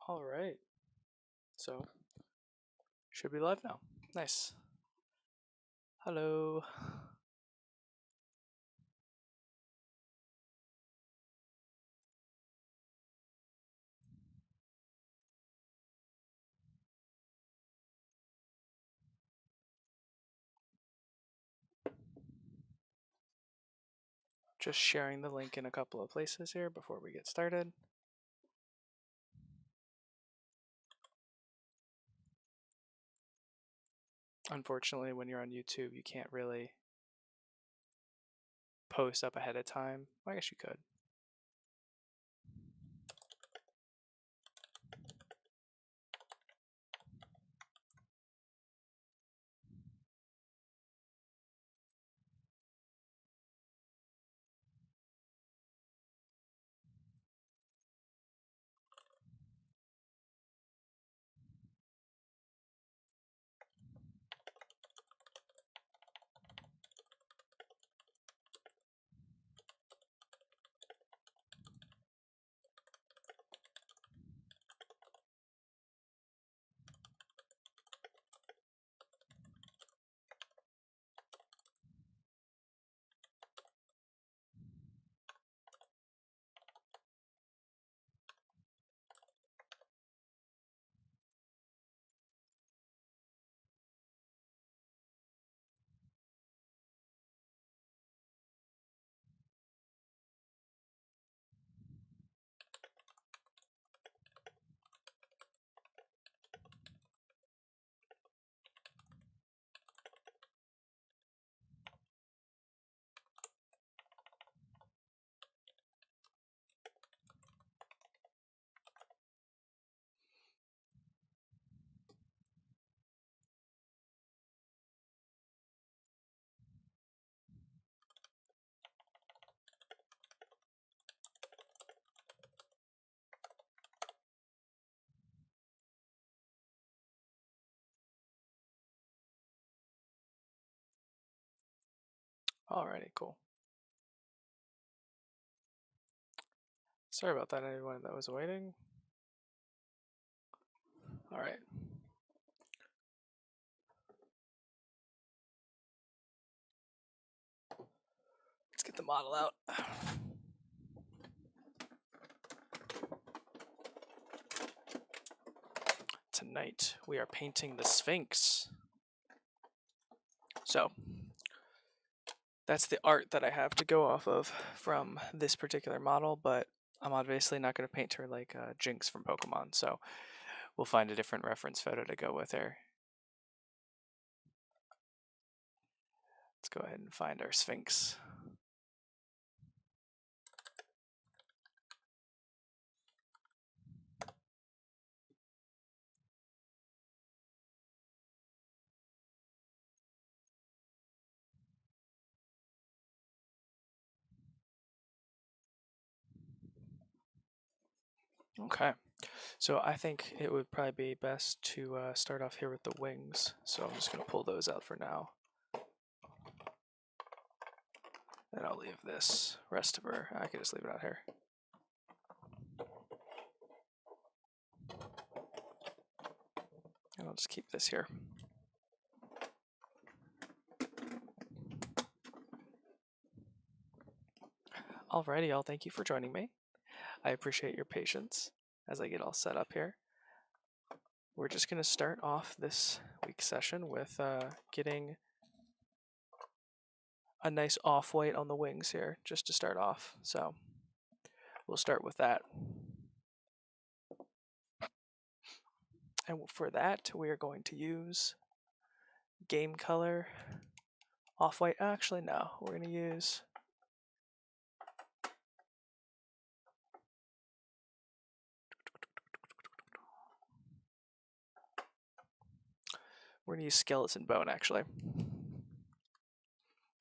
All right. So, should be live now. Nice. Hello. Just sharing the link in a couple of places here before we get started. Unfortunately, when you're on YouTube, you can't really post up ahead of time. Well, I guess you could. Alrighty, cool. Sorry about that, anyone that was waiting. All right. Let's get the model out. Tonight we are painting the Sphinx. So that's the art that I have to go off of from this particular model, but I'm obviously not going to paint her like Jinx from Pokemon, so we'll find a different reference photo to go with her. Let's go ahead and find our Sphinx. Okay, so I think it would probably be best to start off here with the wings. So I'm just going to pull those out for now. And I'll leave this rest of her. I can just leave it out here. And I'll just keep this here. Alrighty, y'all. Thank you for joining me. I appreciate your patience as I get all set up here. We're just going to start off this week's session with getting a nice off-white on the wings here, just to start off. So we'll start with that. And for that, we are going to use Game Color off-white. Actually, no, we're going to use Skeleton Bone, actually,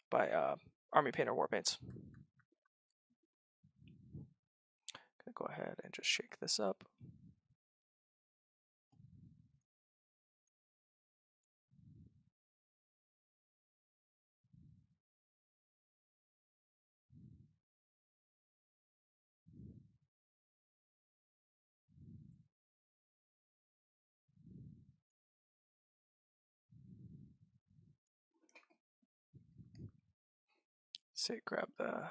by Army Painter War Paints. Gonna go ahead and just shake this up. see, grab the.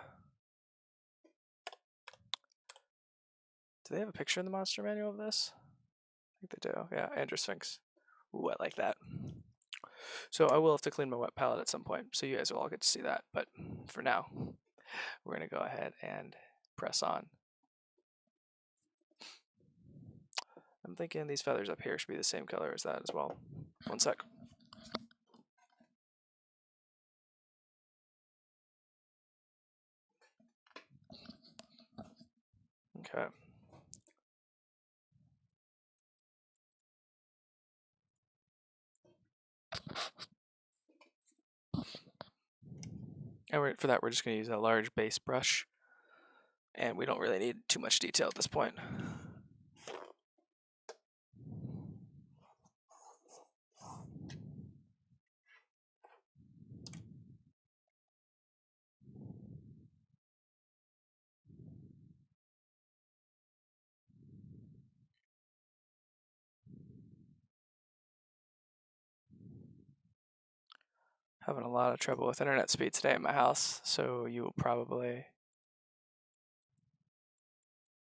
Do they have a picture in the monster manual of this? I think they do. Yeah, Androsphinx. Ooh, I like that. So I will have to clean my wet palette at some point, so you guys will all get to see that. But for now, we're going to go ahead and press on. I'm thinking these feathers up here should be the same color as that as well. One sec. Okay. And for that, we're just going to use a large base brush. And we don't really need too much detail at this point. Having a lot of trouble with internet speed today at my house, so you will probably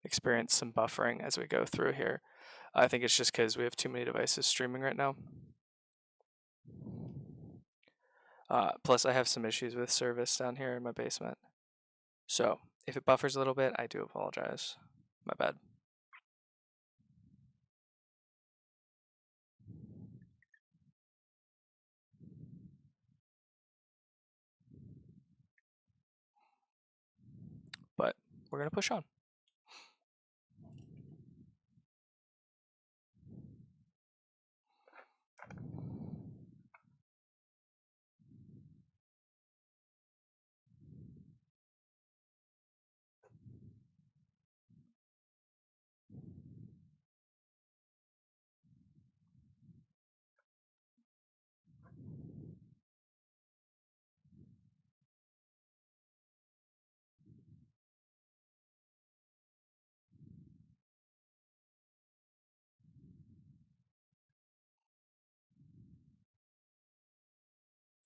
experience some buffering as we go through here. I think it's just because we have too many devices streaming right now. Plus, I have some issues with service down here in my basement. So, if it buffers a little bit, I do apologize. My bad. But we're going to push on.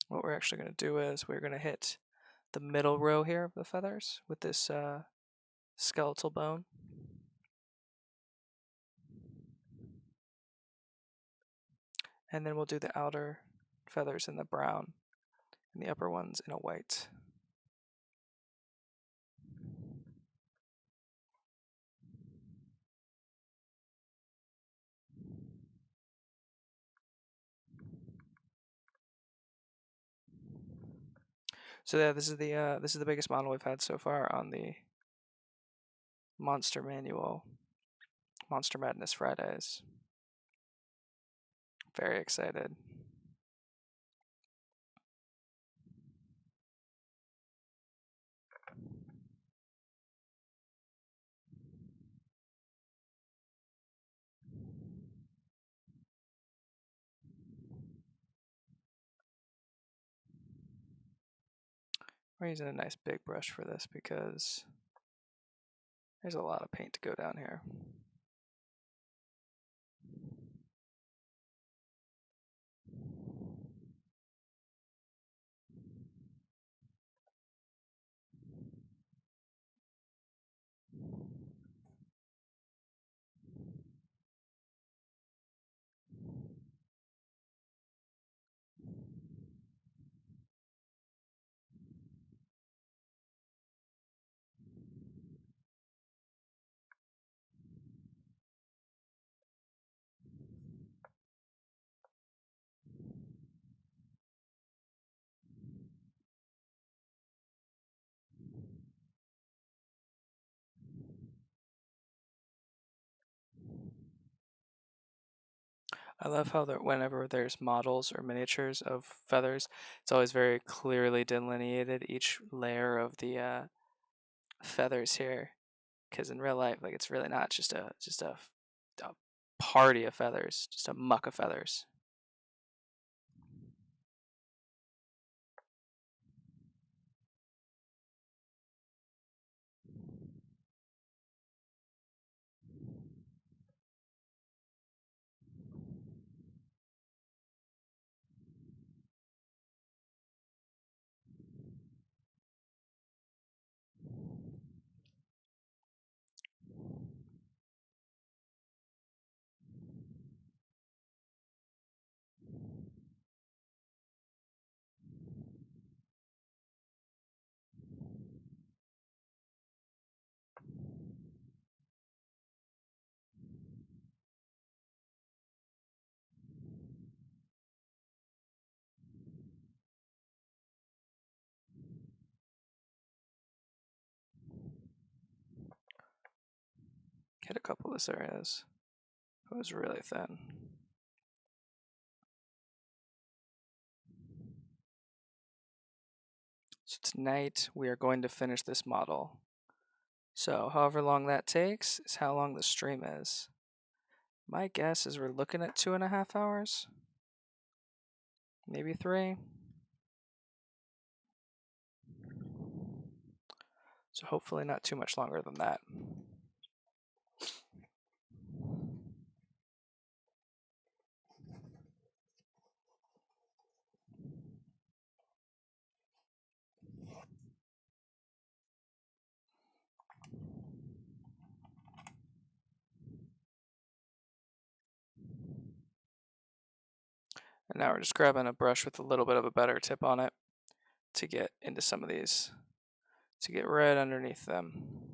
What we're actually going to do is we're going to hit the middle row here of the feathers with this skeletal bone. And then we'll do the outer feathers in the brown and the upper ones in a white. So yeah, this is the biggest model we've had so far on the Monster Manual Monster Madness Fridays. Very excited. We're using a nice big brush for this because there's a lot of paint to go down here. I love how whenever there's models or miniatures of feathers, it's always very clearly delineated, each layer of the feathers here. Because in real life, like, it's really not just a party of feathers, just a muck of feathers. hit a couple of these areas. It was really thin. So tonight we are going to finish this model. So however long that takes is how long the stream is. My guess is we're looking at 2.5 hours. Maybe 3. So hopefully not too much longer than that. And now we're just grabbing a brush with a little bit of a better tip on it to get into some of these, to get right underneath them.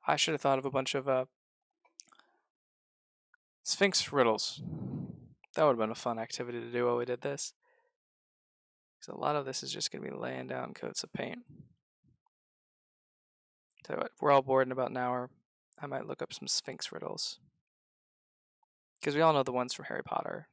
I should have thought of a bunch of Sphinx riddles. That would have been a fun activity to do while we did this. Because a lot of this is just going to be laying down coats of paint. So if we're all bored in about an hour, I might look up some Sphinx riddles. Because we all know the ones from Harry Potter.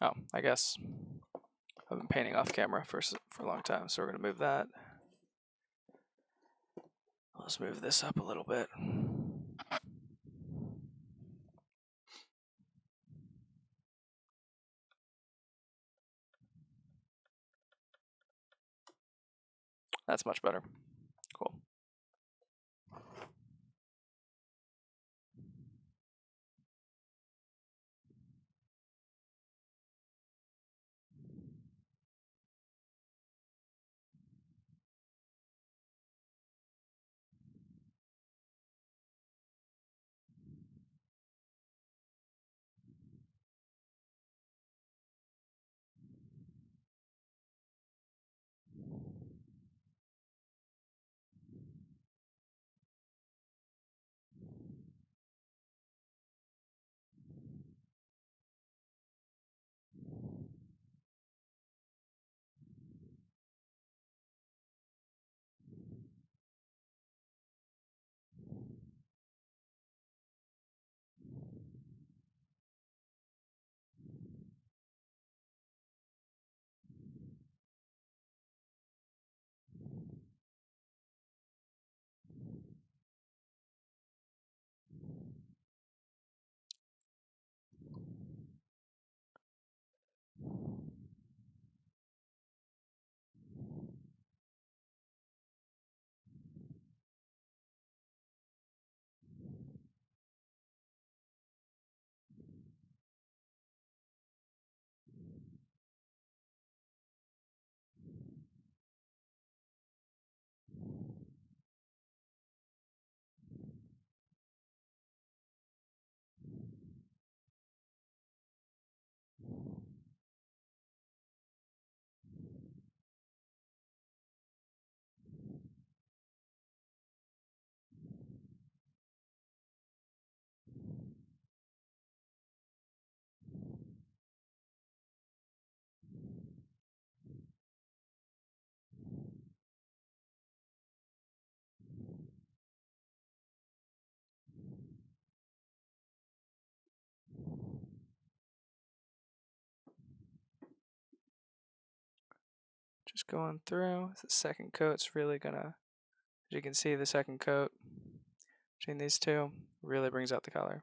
Oh, I guess I've been painting off camera for a long time, so we're going to move that. Let's move this up a little bit. That's much better. Cool. Just going through. The second coat's really gonna, as you can see, the second coat between these two really brings out the color.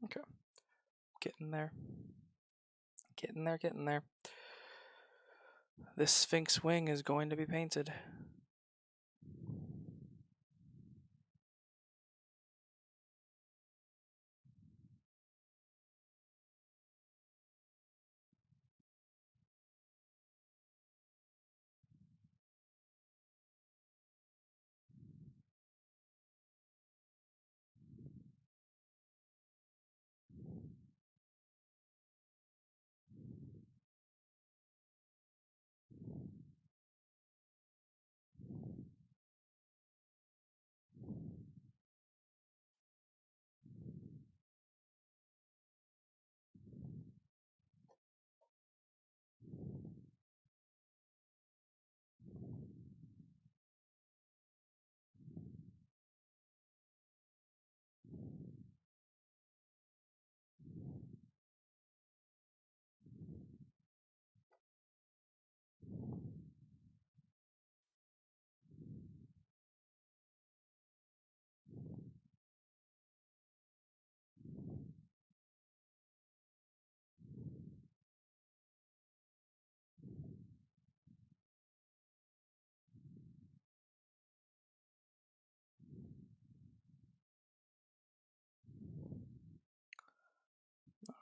Okay, getting there. Getting there, getting there. This Sphinx wing is going to be painted.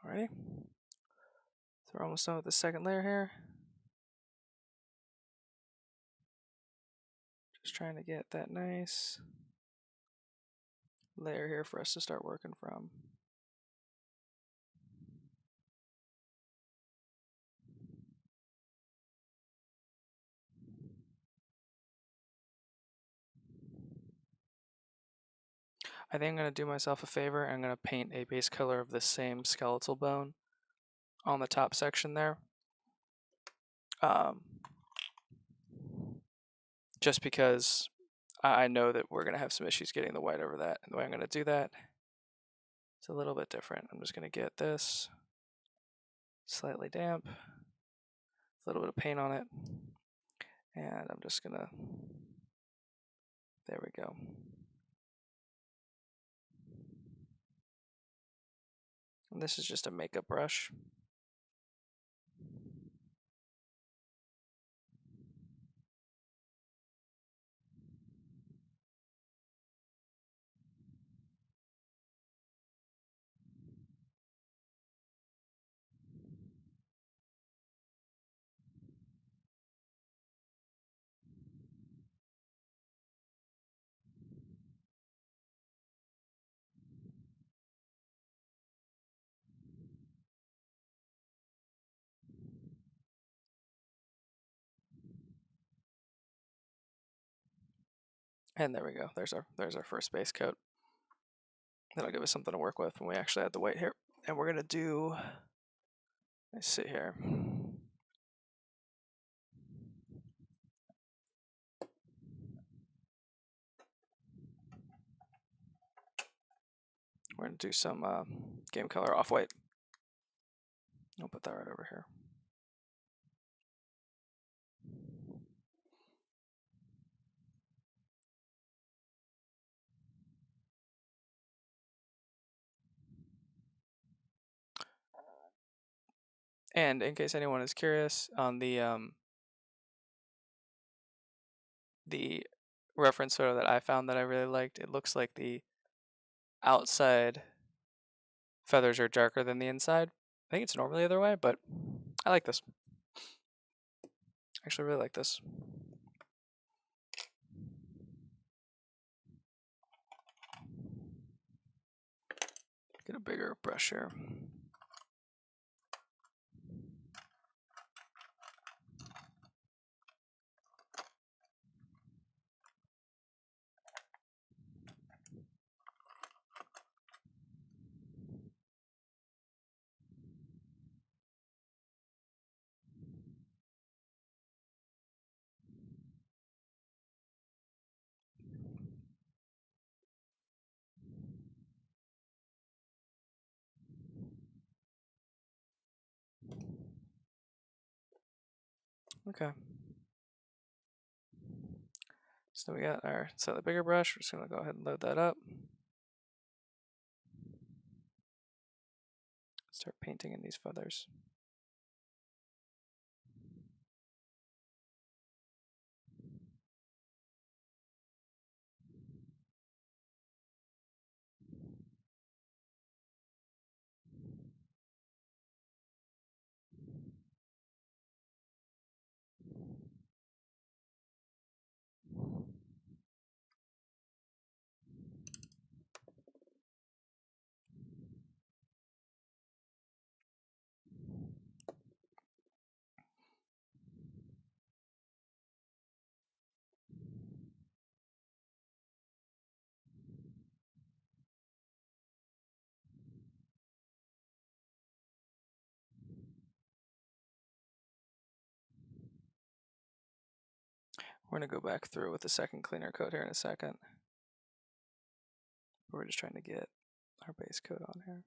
Alrighty. So we're almost done with the second layer here. Just trying to get that nice layer here for us to start working from. I think I'm going to do myself a favor. I'm going to paint a base color of the same skeletal bone on the top section there. Just because I know that we're going to have some issues getting the white over that. And the way I'm going to do that is a little bit different. I'm just going to get this slightly damp, a little bit of paint on it, and I'm just going to, there we go. And this is just a makeup brush. And there we go. There's our first base coat. That'll give us something to work with when we actually add the white here. And we're gonna do, let's see here. we're going to do some game color off-white. I'll put that right over here. And in case anyone is curious, on the reference photo that I found that I really liked, it looks like the outside feathers are darker than the inside. I think it's normally the other way, but I like this. Actually, really like this. Get a bigger brush here. Okay. So we got our the bigger brush. We're just gonna go ahead and load that up. Start painting in these feathers. We're gonna go back through with a second cleaner coat here in a second. We're just trying to get our base coat on here.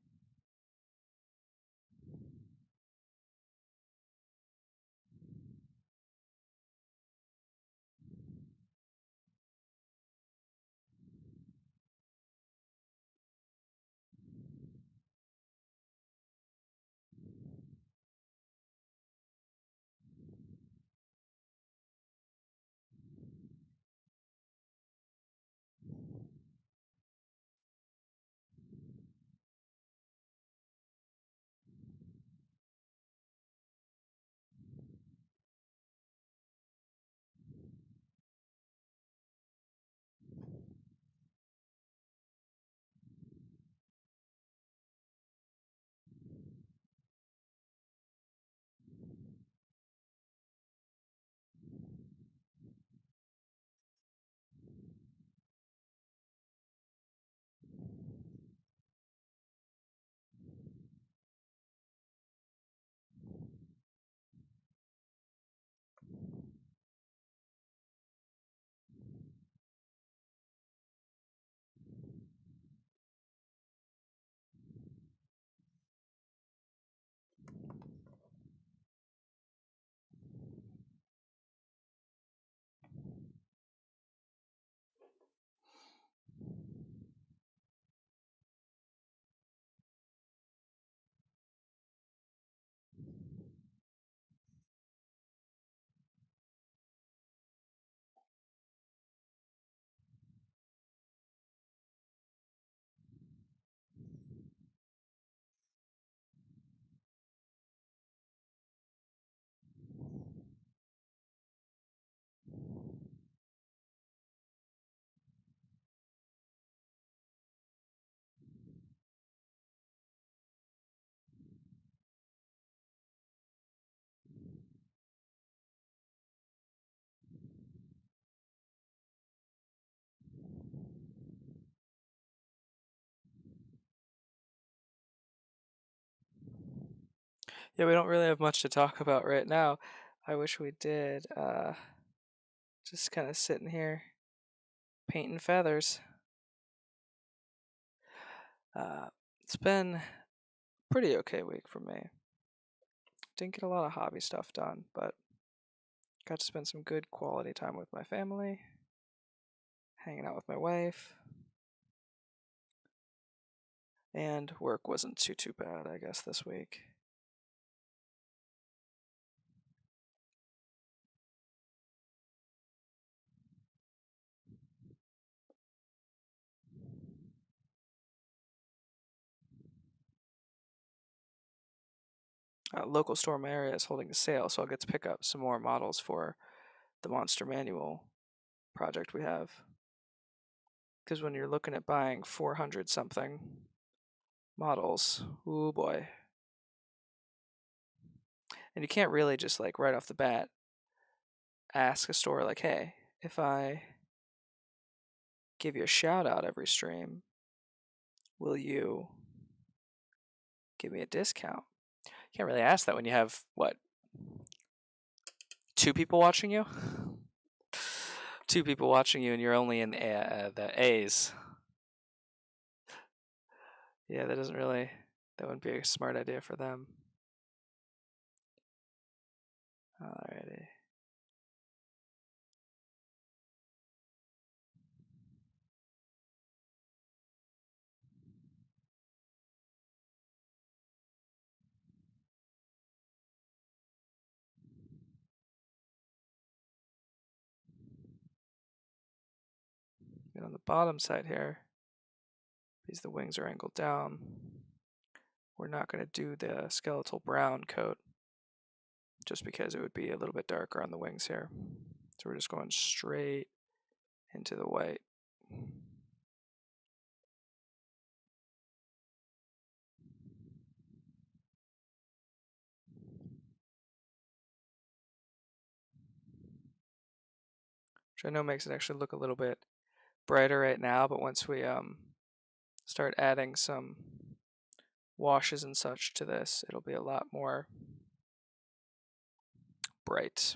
Yeah, we don't really have much to talk about right now. I wish we did. Just kind of sitting here painting feathers. It's been a pretty okay week for me. Didn't get a lot of hobby stuff done, but got to spend some good quality time with my family, hanging out with my wife, and work wasn't too bad, I guess, this week. Local store in my area is holding a sale, so I'll get to pick up some more models for the Monster Manual project we have. Because when you're looking at buying 400 something models, oh boy. And you can't really just like right off the bat ask a store like, hey, if I give you a shout out every stream, will you give me a discount? You can't really ask that when you have, what, 2 people watching you? 2 people watching you and you're only in the A's. Yeah, that wouldn't be a smart idea for them. Alrighty. And on the bottom side here, because the wings are angled down, we're not going to do the skeletal brown coat just because it would be a little bit darker on the wings here. So we're just going straight into the white. Which I know makes it actually look a little bit brighter right now, but once we start adding some washes and such to this, it'll be a lot more bright.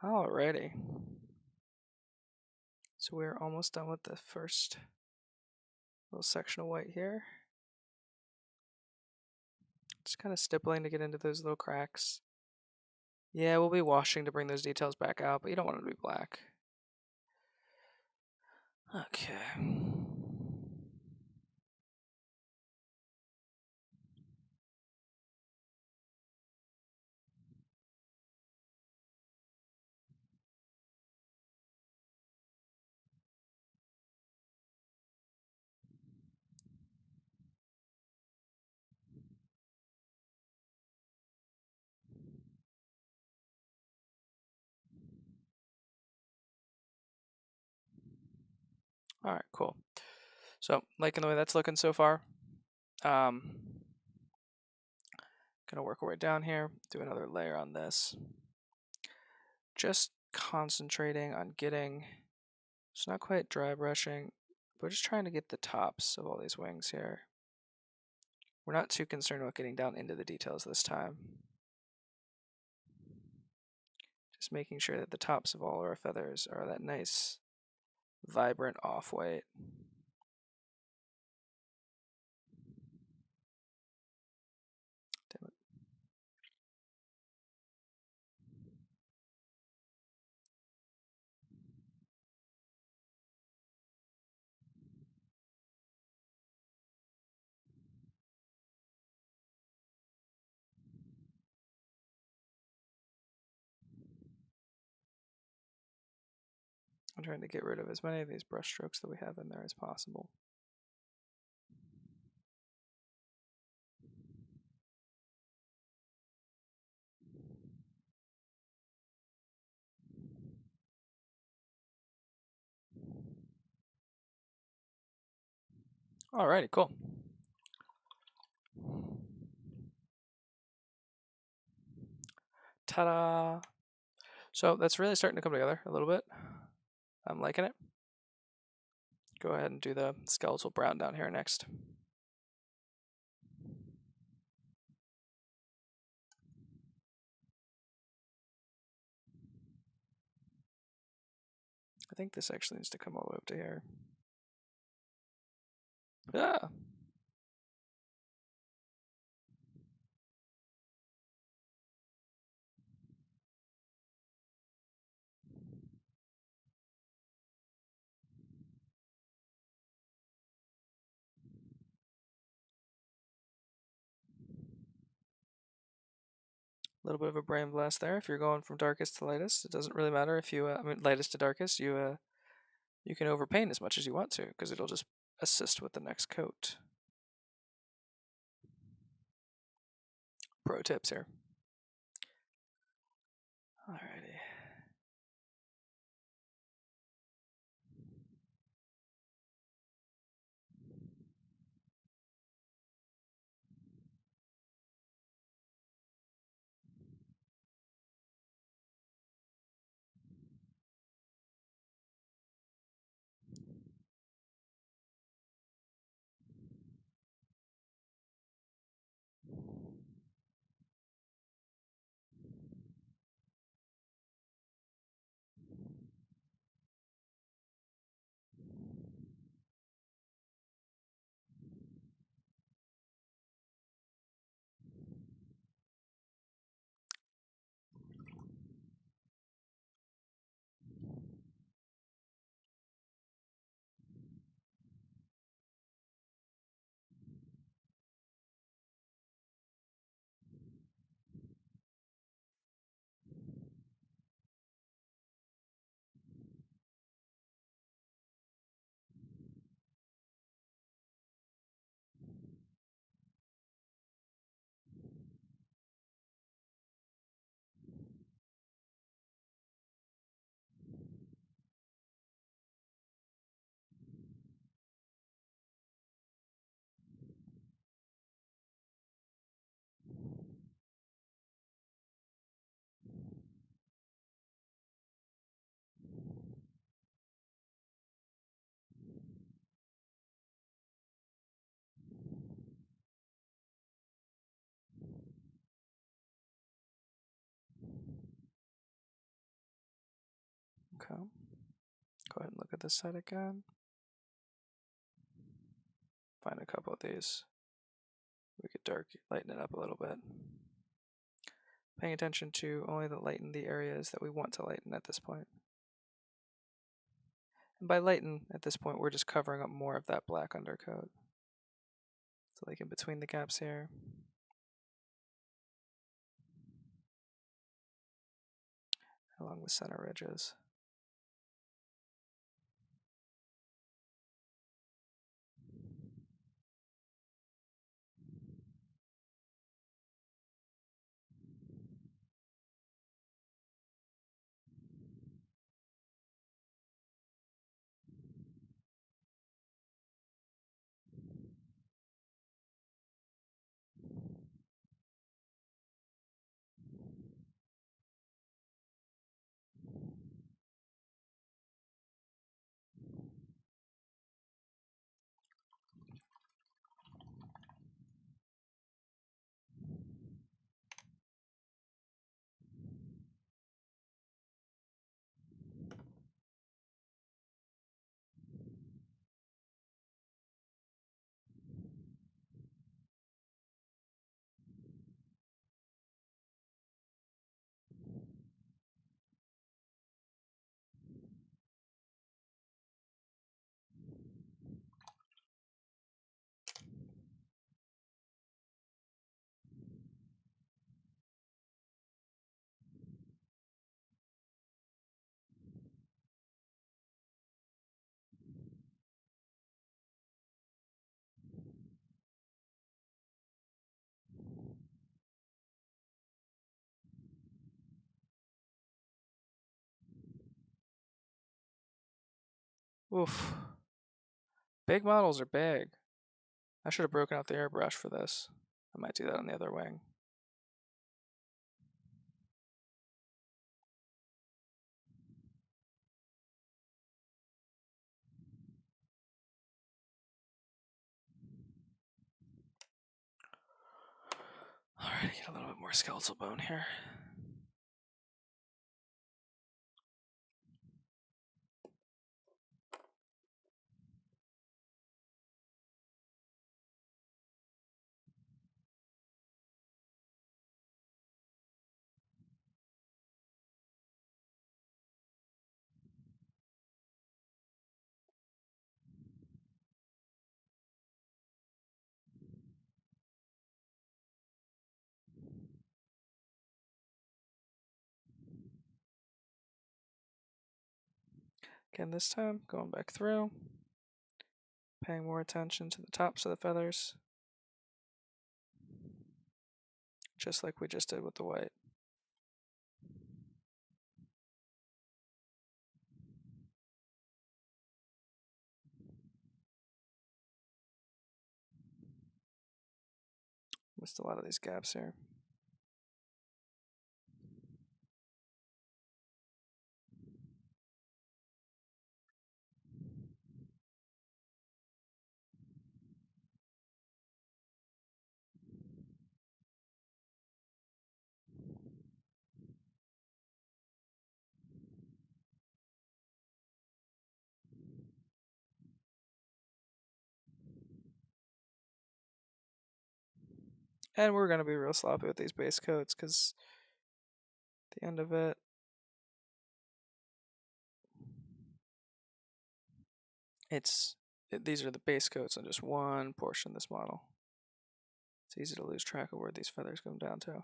Alrighty. So we're almost done with the first little section of white here. Just kind of stippling to get into those little cracks. Yeah, we'll be washing to bring those details back out, but you don't want it to be black. Okay. Alright, cool. So, liking the way that's looking so far. Gonna work our way down here, do another layer on this. Just concentrating on getting, it's not quite dry brushing, but just trying to get the tops of all these wings here We're not too concerned about getting down into the details this time. Just making sure that the tops of all our feathers are that nice, vibrant off-white. Damn it. I'm trying to get rid of as many of these brush strokes that we have in there as possible. Alrighty, cool. Ta-da! So that's really starting to come together a little bit. I'm liking it. Go ahead and do the skeletal brown down here next. I think this actually needs to come all the way up to here. Ah! A little bit of a brain blast there. If you're going from darkest to lightest, it doesn't really matter if you, lightest to darkest, you can overpaint as much as you want to, because it'll just assist with the next coat. Pro tips here. Alrighty. Okay. Go ahead and look at this side again. Find a couple of these. We could lighten it up a little bit. Paying attention to only lighten the areas that we want to lighten at this point. And by lighten, at this point, we're just covering up more of that black undercoat. So like in between the gaps here. Along the center ridges. Oof. Big models are big. I should have broken out the airbrush for this. I might do that on the other wing. Alright, get a little bit more skeletal bone here. Again, this time, going back through, paying more attention to the tops of the feathers, just like we just did with the white. Missed a lot of these gaps here. And we're going to be real sloppy with these base coats because at the end of it, these are the base coats on just one portion of this model. It's easy to lose track of where these feathers come down to.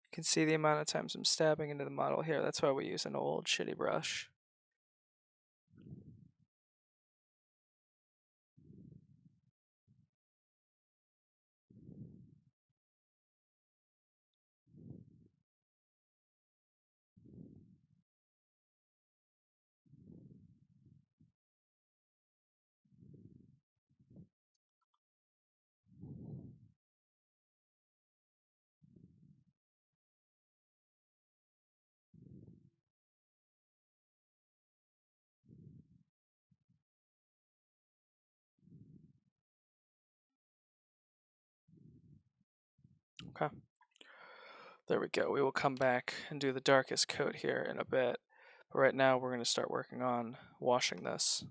You can see the amount of times I'm stabbing into the model here. That's why we use an old shitty brush. Okay. There we go. We will come back and do the darkest coat here in a bit. But right now we're going to start working on washing this.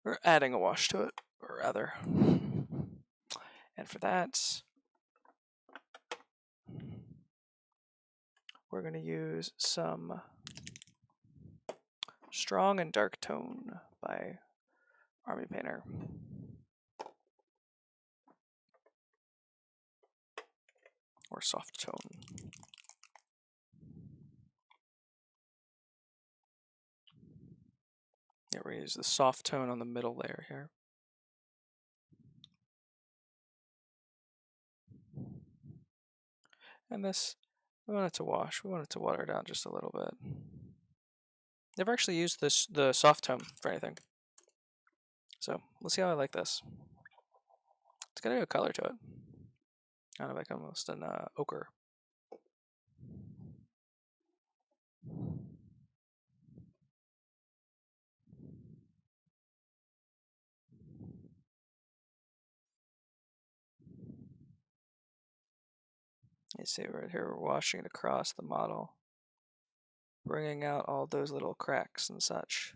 Or adding a wash to it, or rather. And for that, we're going to use some Strong and Dark Tone by Army Painter. Or Soft Tone. Yeah, we're going to use the soft tone on the middle layer here. And this, we want it to wash. We want it to water down just a little bit. Never actually used the soft tone for anything. So, let's see how I like this. It's got a good color to it. Kind of like almost an ochre. You see right here, we're washing it across the model, bringing out all those little cracks and such.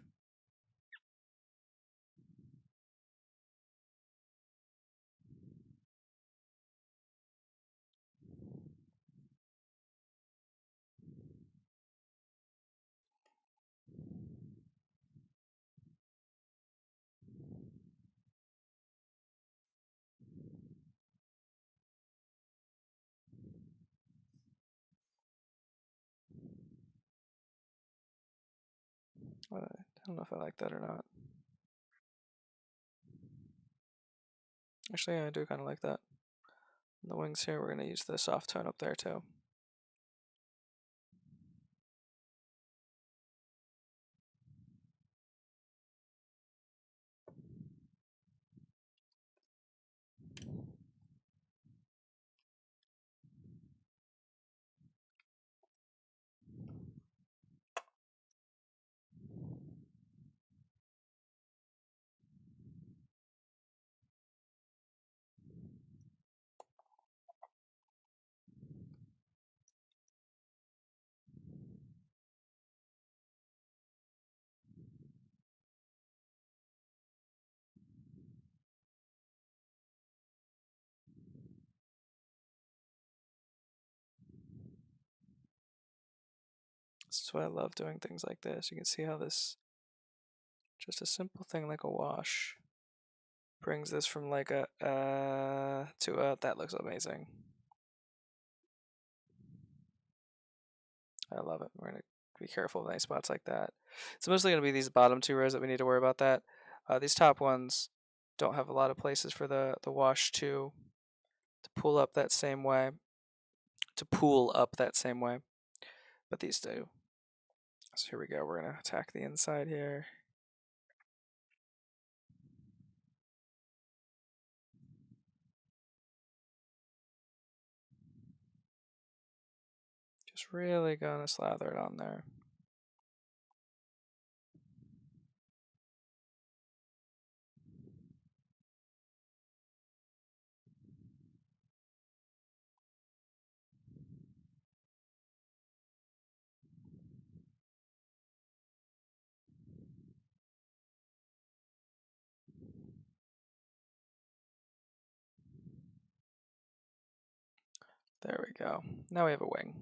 I don't know if I like that or not. Actually, yeah, I do kind of like that. The wings here, we're going to use the soft tone up there too. This is why I love doing things like this. You can see how this, just a simple thing like a wash, brings this from like a to a that looks amazing. I love it. We're gonna be careful of any spots like that. It's mostly gonna be these bottom two rows that we need to worry about that. These top ones don't have a lot of places for the wash to pull up that same way. But these do. So here we go. We're gonna attack the inside here. Just really gonna slather it on there. There we go. Now we have a wing.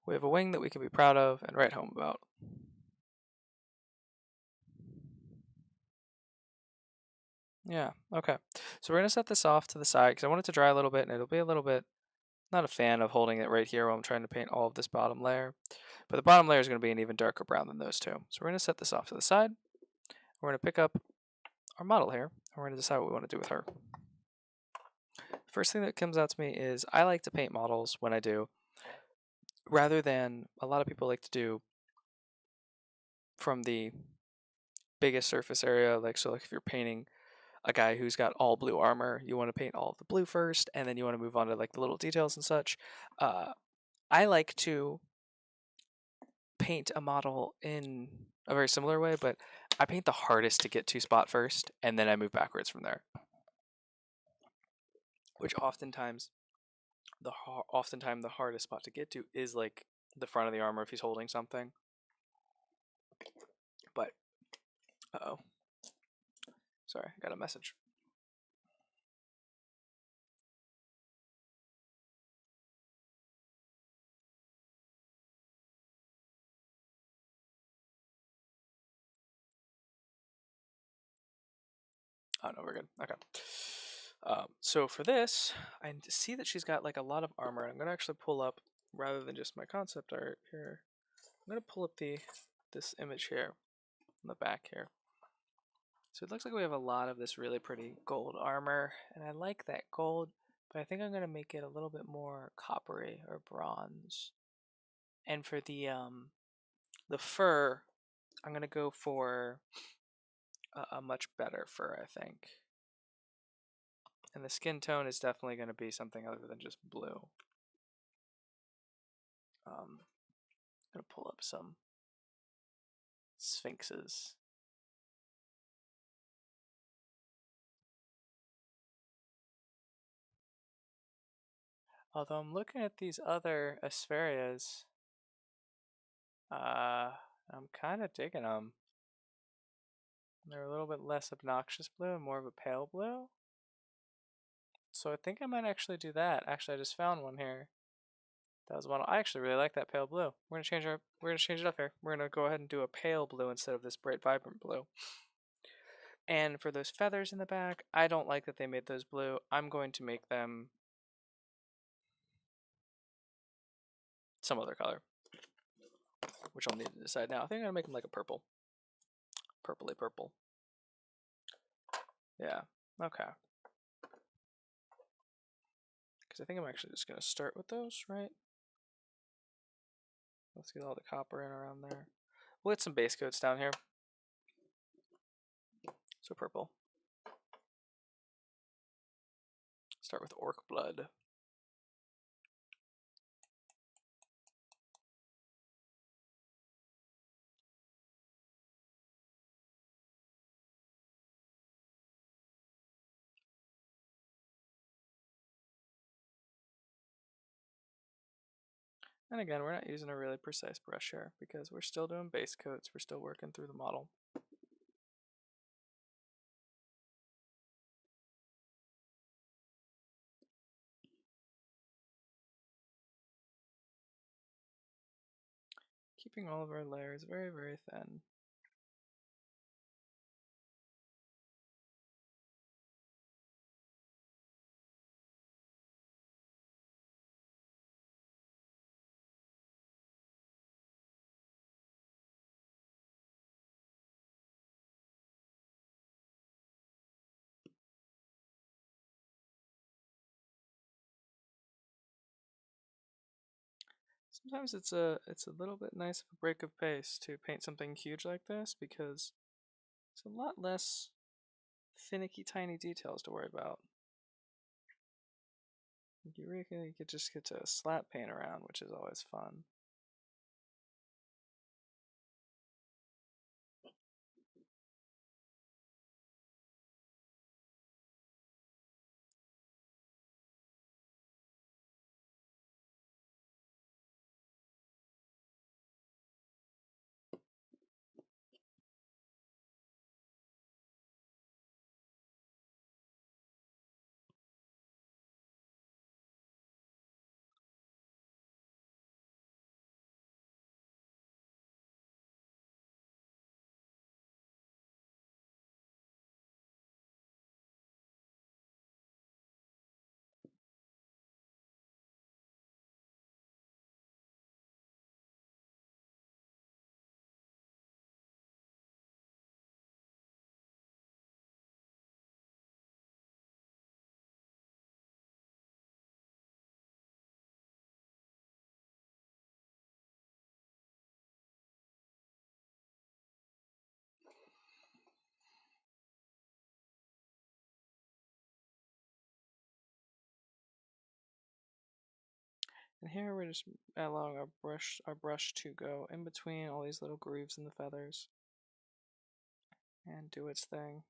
We have a wing that we can be proud of and write home about. Yeah, okay. So we're going to set this off to the side because I want it to dry a little bit and it'll be a little bit, not a fan of holding it right here while I'm trying to paint all of this bottom layer. But the bottom layer is going to be an even darker brown than those two. So we're going to set this off to the side. We're going to pick up our model here and we're going to decide what we want to do with her. First thing that comes out to me is I like to paint models when I do, rather than a lot of people like to do from the biggest surface area. Like, so like if you're painting a guy who's got all blue armor, you want to paint all of the blue first, and then you want to move on to like the little details and such. I like to paint a model in a very similar way, but I paint the hardest to get to spot first, and then I move backwards from there. Which oftentimes the hardest spot to get to is like the front of the armor if he's holding something. But uh-oh. Sorry, I got a message. Oh no, we're good. Okay. So for this, I see that she's got like a lot of armor. I'm gonna actually pull up, rather than just my concept art here, I'm gonna pull up this image here on the back here. So it looks like we have a lot of this really pretty gold armor, and I like that gold, but I think I'm gonna make it a little bit more coppery or bronze. And for the fur, I'm gonna go for a much better fur, I think. And the skin tone is definitely going to be something other than just blue. I'm going to pull up some sphinxes. Although I'm looking at these other Aspherias, I'm kind of digging them. They're a little bit less obnoxious blue and more of a pale blue. So I think I might actually do that. Actually, I just found one here. That was one. I actually really like that pale blue. We're gonna change it up here. We're gonna go ahead and do a pale blue instead of this bright vibrant blue. And for those feathers in the back, I don't like that they made those blue. I'm going to make them some other color. which I'll need to decide now. I think I'm gonna make them like a purple. Purpley purple. Yeah, okay. Because I think I'm actually just gonna start with those, right? Let's get all the copper in around there. We'll get some base coats down here. So purple. Start with orc blood. And again, we're not using a really precise brush here because we're still doing base coats. We're still working through the model. Keeping all of our layers very, very thin. Sometimes it's a little bit nice of a break of pace to paint something huge like this because it's a lot less finicky tiny details to worry about. You really could just get to slap paint around, which is always fun. And here we're just allowing our brush to go in between all these little grooves in the feathers and do its thing.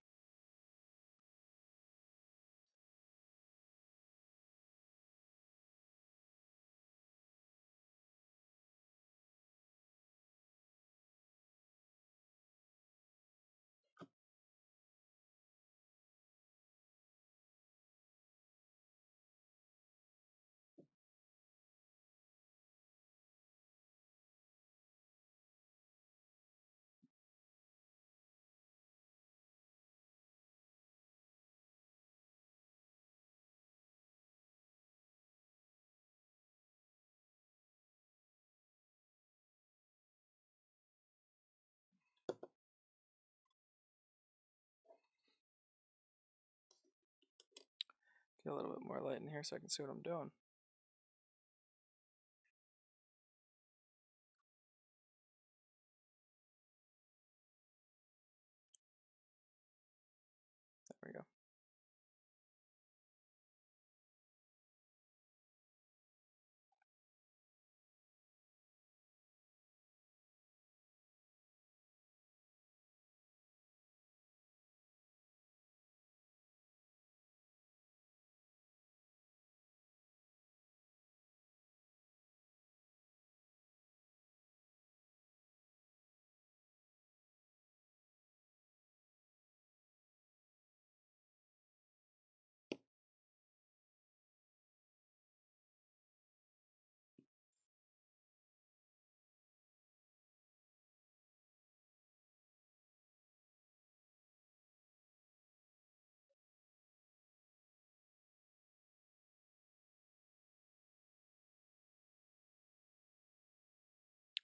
Get a little bit more light in here so I can see what I'm doing. There we go.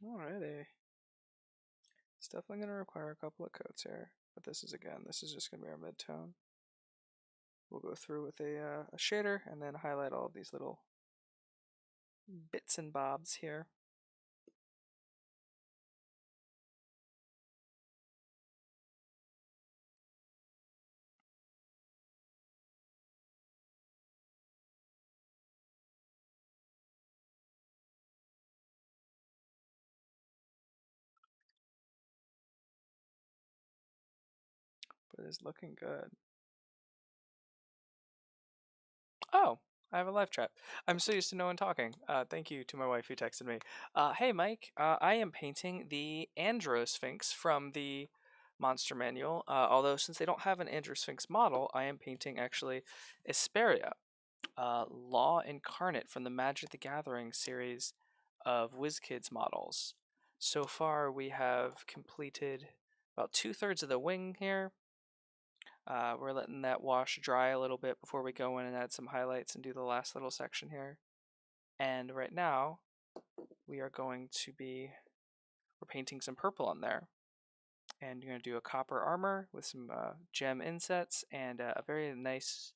Alrighty. definitely going to require a couple of coats here, but this is just going to be our mid-tone. We'll go through with a shader and then highlight all of these little bits and bobs here. But it's looking good. Oh, I have a live chat. I'm so used to no one talking. Thank you to my wife who texted me. Hey, Mike, I am painting the Androsphinx from the Monster Manual. Although, since they don't have an Androsphinx model, I am painting actually Esperia, Law Incarnate from the Magic the Gathering series of WizKids models. So far, we have completed about 2/3 of the wing here. We're letting that wash dry a little bit before we go in and add some highlights and do the last little section here. And right now, we're painting some purple on there. And you're going to do a copper armor with some gem insets and a very nice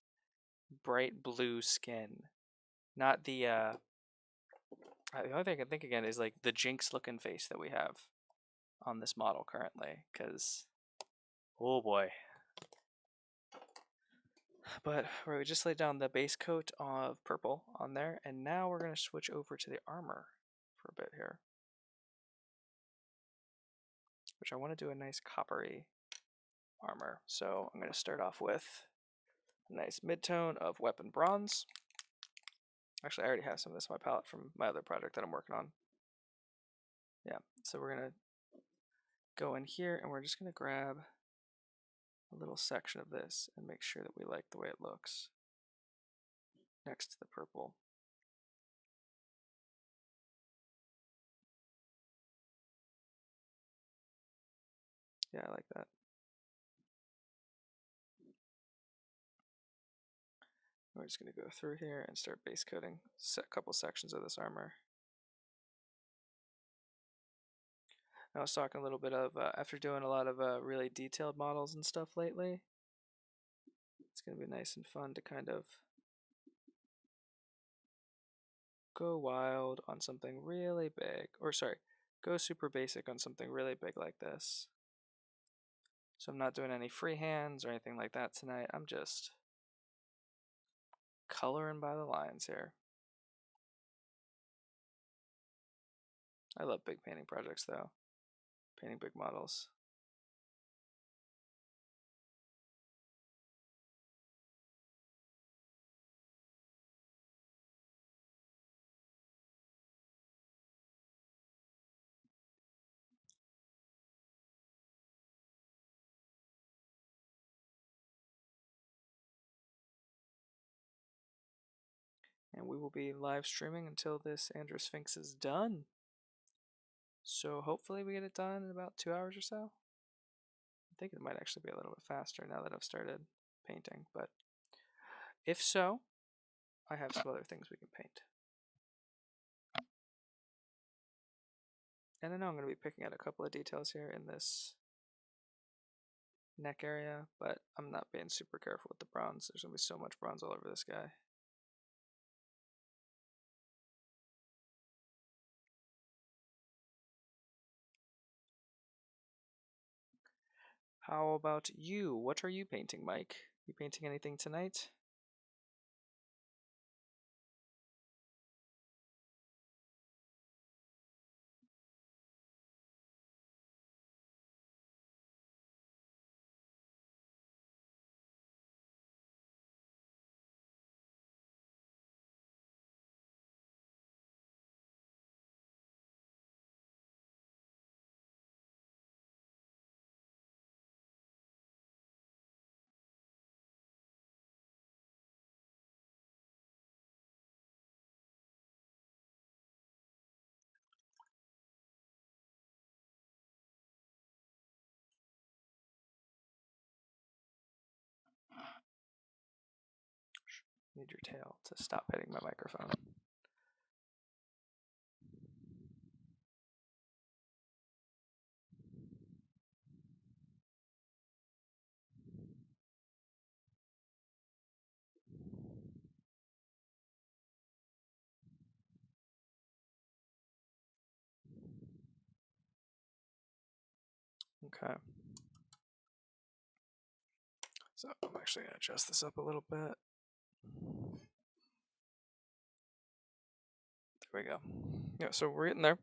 bright blue skin. Not the only thing I can think again is like the Jinx looking face that we have on this model currently, because oh boy. But we just laid down the base coat of purple on there, and now we're going to switch over to the armor for a bit here, which I want to do a nice coppery armor. So I'm going to start off with a nice mid-tone of weapon bronze. Actually, I already have some of this on my palette from my other project that I'm working on. Yeah, so we're going to go in here, and we're just going to grab a little section of this and make sure that we like the way it looks next to the purple. Yeah, I like that. We're just going to go through here and start base coating a couple sections of this armor. I was talking a little bit of, after doing a lot of really detailed models and stuff lately, it's going to be nice and fun to kind of go wild on something really big, or sorry, go super basic on something really big like this. So I'm not doing any free hands or anything like that tonight. I'm just coloring by the lines here. I love big painting projects though, painting big models. And we will be live streaming until this Androsphinx is done. So hopefully we get it done in about 2 hours or so. I think it might actually be a little bit faster now that I've started painting, but if so, I have some other things we can paint. And I know I'm going to be picking out a couple of details here in this neck area, but I'm not being super careful with the bronze. There's going to be so much bronze all over this guy. How about you? What are you painting, Mike? You painting anything tonight? Need your tail to stop hitting my microphone. Okay. So I'm actually going to adjust this up a little bit. There we go. Yeah, so we're getting there.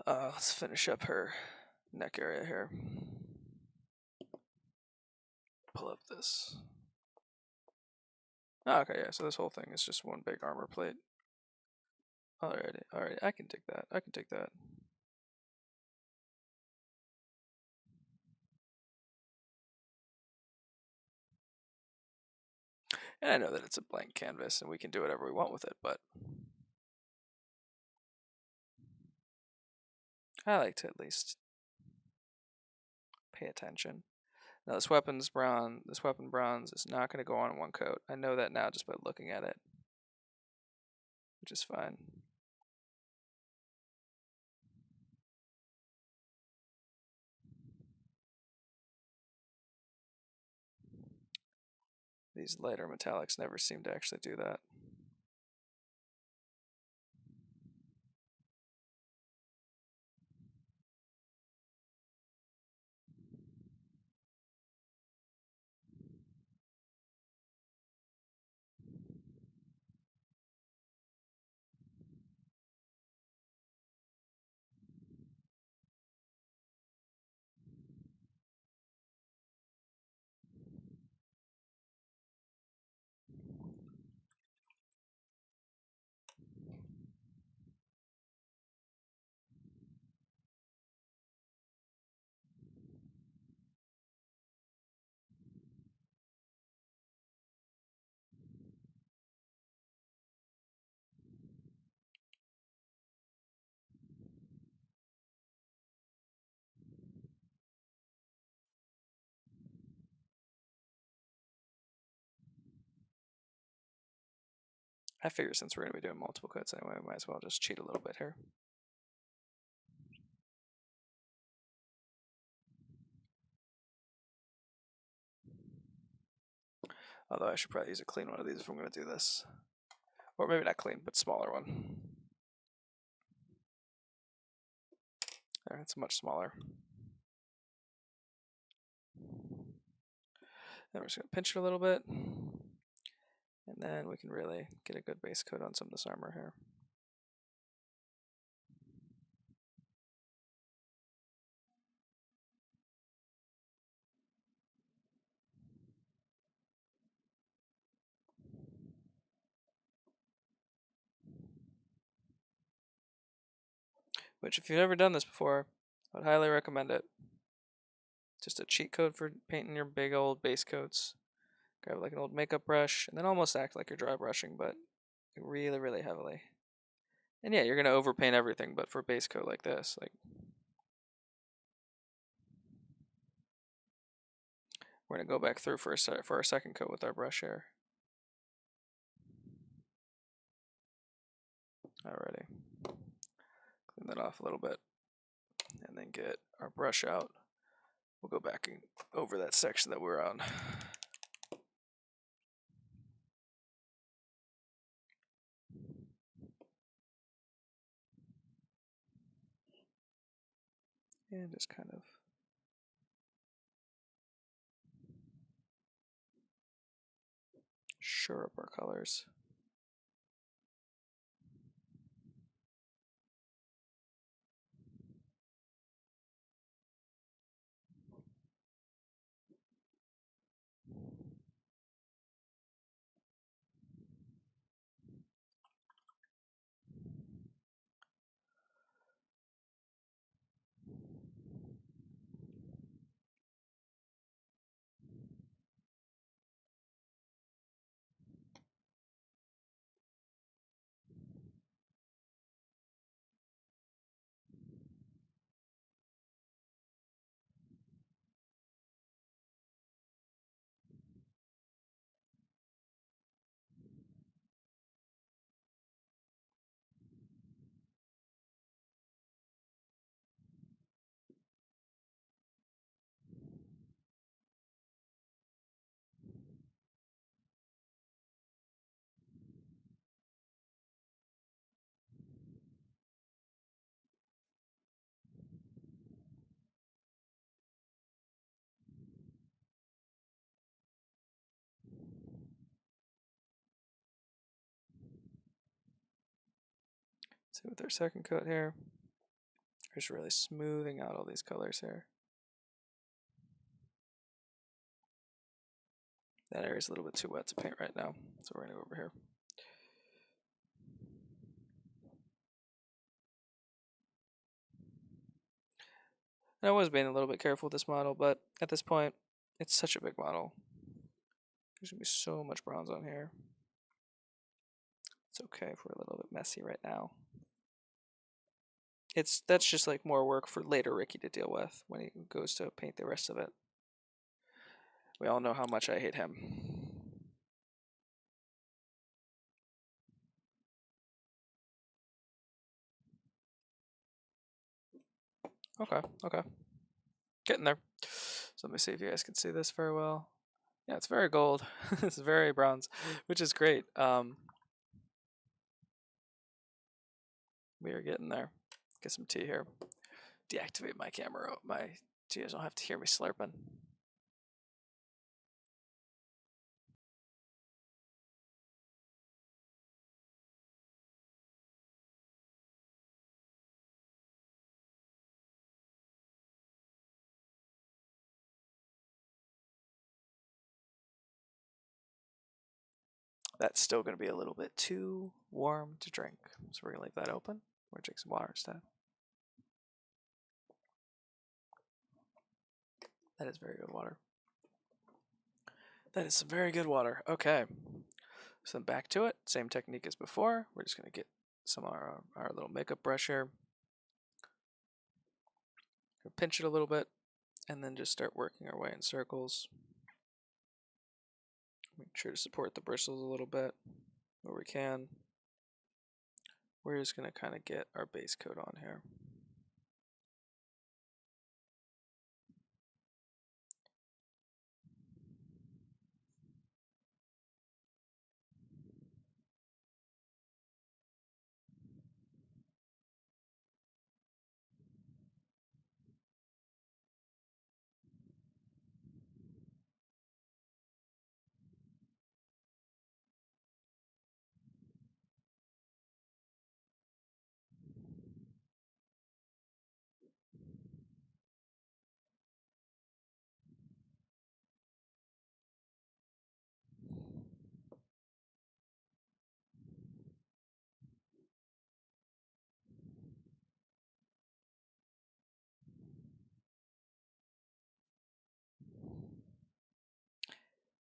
Let's finish up her neck area here. Pull up this. Oh, okay, yeah, so this whole thing is just one big armor plate. Alrighty, I can take that. I can take that. And I know that it's a blank canvas and we can do whatever we want with it, but I like to at least pay attention. Now this weapon bronze is not going to go on in one coat. I know that now just by looking at it, which is fine. These lighter metallics never seem to actually do that. I figure since we're going to be doing multiple coats anyway, we might as well just cheat a little bit here. Although I should probably use a clean one of these if I'm going to do this. Or maybe not clean, but smaller one. There, it's much smaller. Then we're just going to pinch it a little bit. And then we can really get a good base coat on some of this armor here. Which, if you've never done this before, I would highly recommend it. Just a cheat code for painting your big old base coats. Grab like an old makeup brush, and then almost act like you're dry brushing, but really, really heavily. And yeah, you're gonna overpaint everything, but for a base coat like this, like we're gonna go back through for our second coat with our brush here. Alrighty, clean that off a little bit, and then get our brush out. We'll go back and over that section that we're on. And just kind of shore up our colors. Same with our second coat here. Just really smoothing out all these colors here. That area's a little bit too wet to paint right now, so we're gonna go over here. And I was being a little bit careful with this model, but at this point, it's such a big model. There's gonna be so much bronze on here. It's okay if we're a little bit messy right now. That's just like more work for later Ricky to deal with when he goes to paint the rest of it. We all know how much I hate him. Okay, okay. Getting there. So let me see if you guys can see this very well. Yeah, it's very gold. It's very bronze, which is great. We are getting there. Get some tea here. Deactivate my camera. You guys don't have to hear me slurping. That's still going to be a little bit too warm to drink, so we're going to leave that open. We're going to drink some water instead. That is very good water. That is some very good water. Okay. So then back to it. Same technique as before. We're just going to get some of our little makeup brush here. Pinch it a little bit, and then just start working our way in circles. Make sure to support the bristles a little bit where we can. We're just going to kind of get our base coat on here.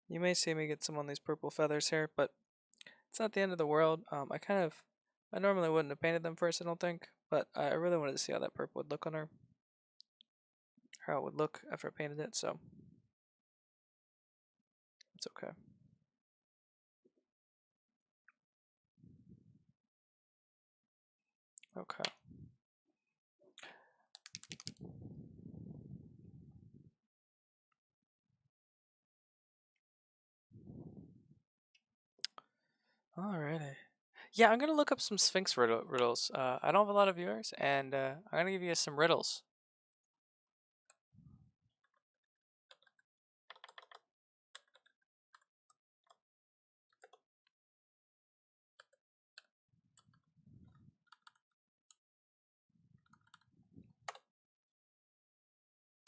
You may see me get some on these purple feathers here, but it's not the end of the world. I normally wouldn't have painted them first, I don't think, but I really wanted to see how that purple would look on her. How it would look after I painted it, so it's okay. Okay. Alrighty. Yeah, I'm gonna look up some Sphinx riddles. I don't have a lot of viewers, and I'm gonna give you some riddles.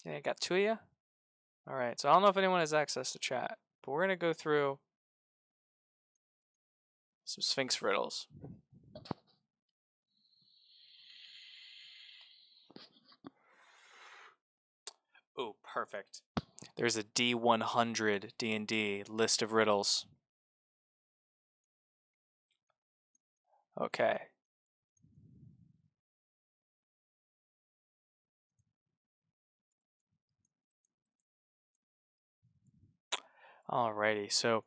Yeah, I got two of you. All right. So I don't know if anyone has access to chat, but we're gonna go through some Sphinx riddles. Oh, perfect. There's a D100 D&D list of riddles. Okay. Alrighty. So,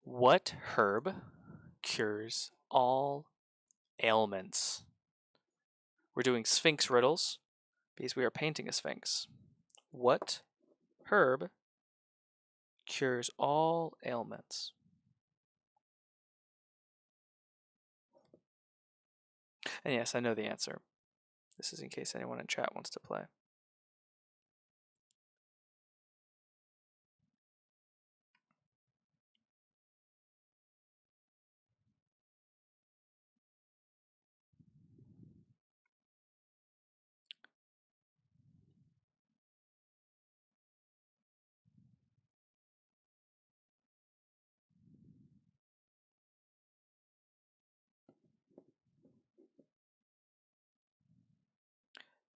what herb cures all ailments? We're doing Sphinx riddles because we are painting a Sphinx. What herb cures all ailments? And yes, I know the answer. This is in case anyone in chat wants to play.